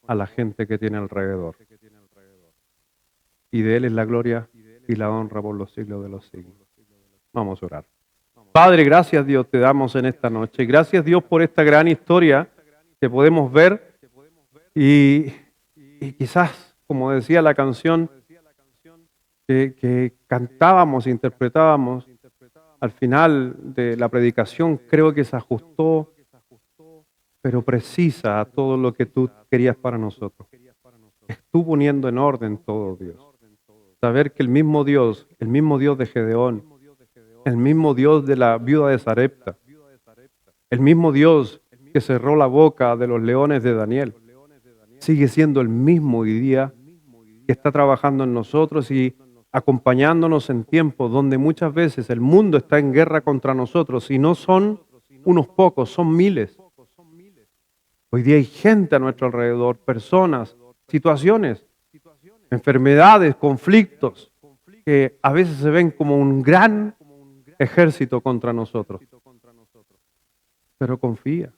a la gente que tiene alrededor. Y de Él es la gloria y la honra por los siglos de los siglos. Vamos a orar. Padre, gracias Dios te damos en esta noche. Gracias Dios por esta gran historia que podemos ver y quizás, como decía la canción que cantábamos, interpretábamos, al final de la predicación creo que se ajustó, pero precisa a todo lo que tú querías para nosotros. Estuvo poniendo en orden todo, Dios. Saber que el mismo Dios de Gedeón, el mismo Dios de la viuda de Sarepta, el mismo Dios que cerró la boca de los leones de Daniel, sigue siendo el mismo hoy día que está trabajando en nosotros y acompañándonos en tiempos donde muchas veces el mundo está en guerra contra nosotros y no son unos pocos, son miles. Hoy día hay gente a nuestro alrededor, personas, situaciones, enfermedades, conflictos, que a veces se ven como un gran ejército contra nosotros. Pero confía,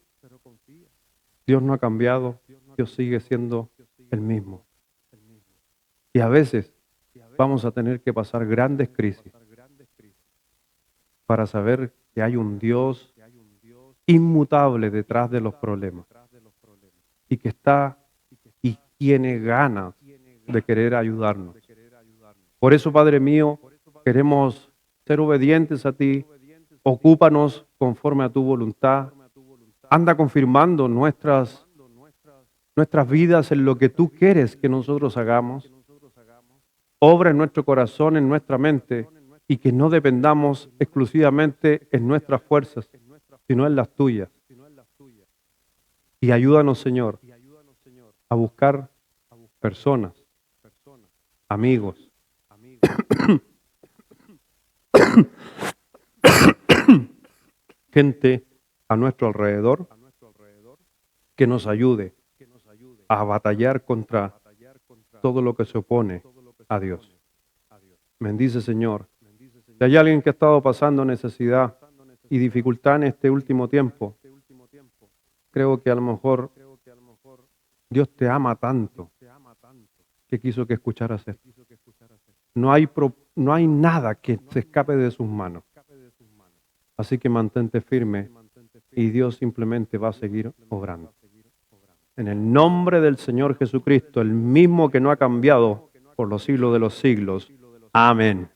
Dios no ha cambiado, Dios sigue siendo el mismo. Y a veces vamos a tener que pasar grandes crisis para saber que hay un Dios inmutable detrás de los problemas y que está y tiene ganas de querer ayudarnos. Por eso, Padre mío, queremos ser obedientes a ti. Ocúpanos conforme a tu voluntad. Anda confirmando nuestras vidas en lo que tú quieres que nosotros hagamos. Obra en nuestro corazón, en nuestra mente, y que no dependamos exclusivamente en nuestras fuerzas, sino en las tuyas. Y ayúdanos, Señor, a buscar personas, amigos, gente a nuestro alrededor que nos ayude a batallar contra todo lo que se opone a Dios. Bendice, Señor. Si hay alguien que ha estado pasando necesidad y dificultad en este último tiempo, creo que a lo mejor Dios te ama tanto que quiso que escucharas esto. No hay nada que se escape de sus manos. Así que mantente firme y Dios simplemente va a seguir obrando. En el nombre del Señor Jesucristo, el mismo que no ha cambiado por los siglos de los siglos. Amén.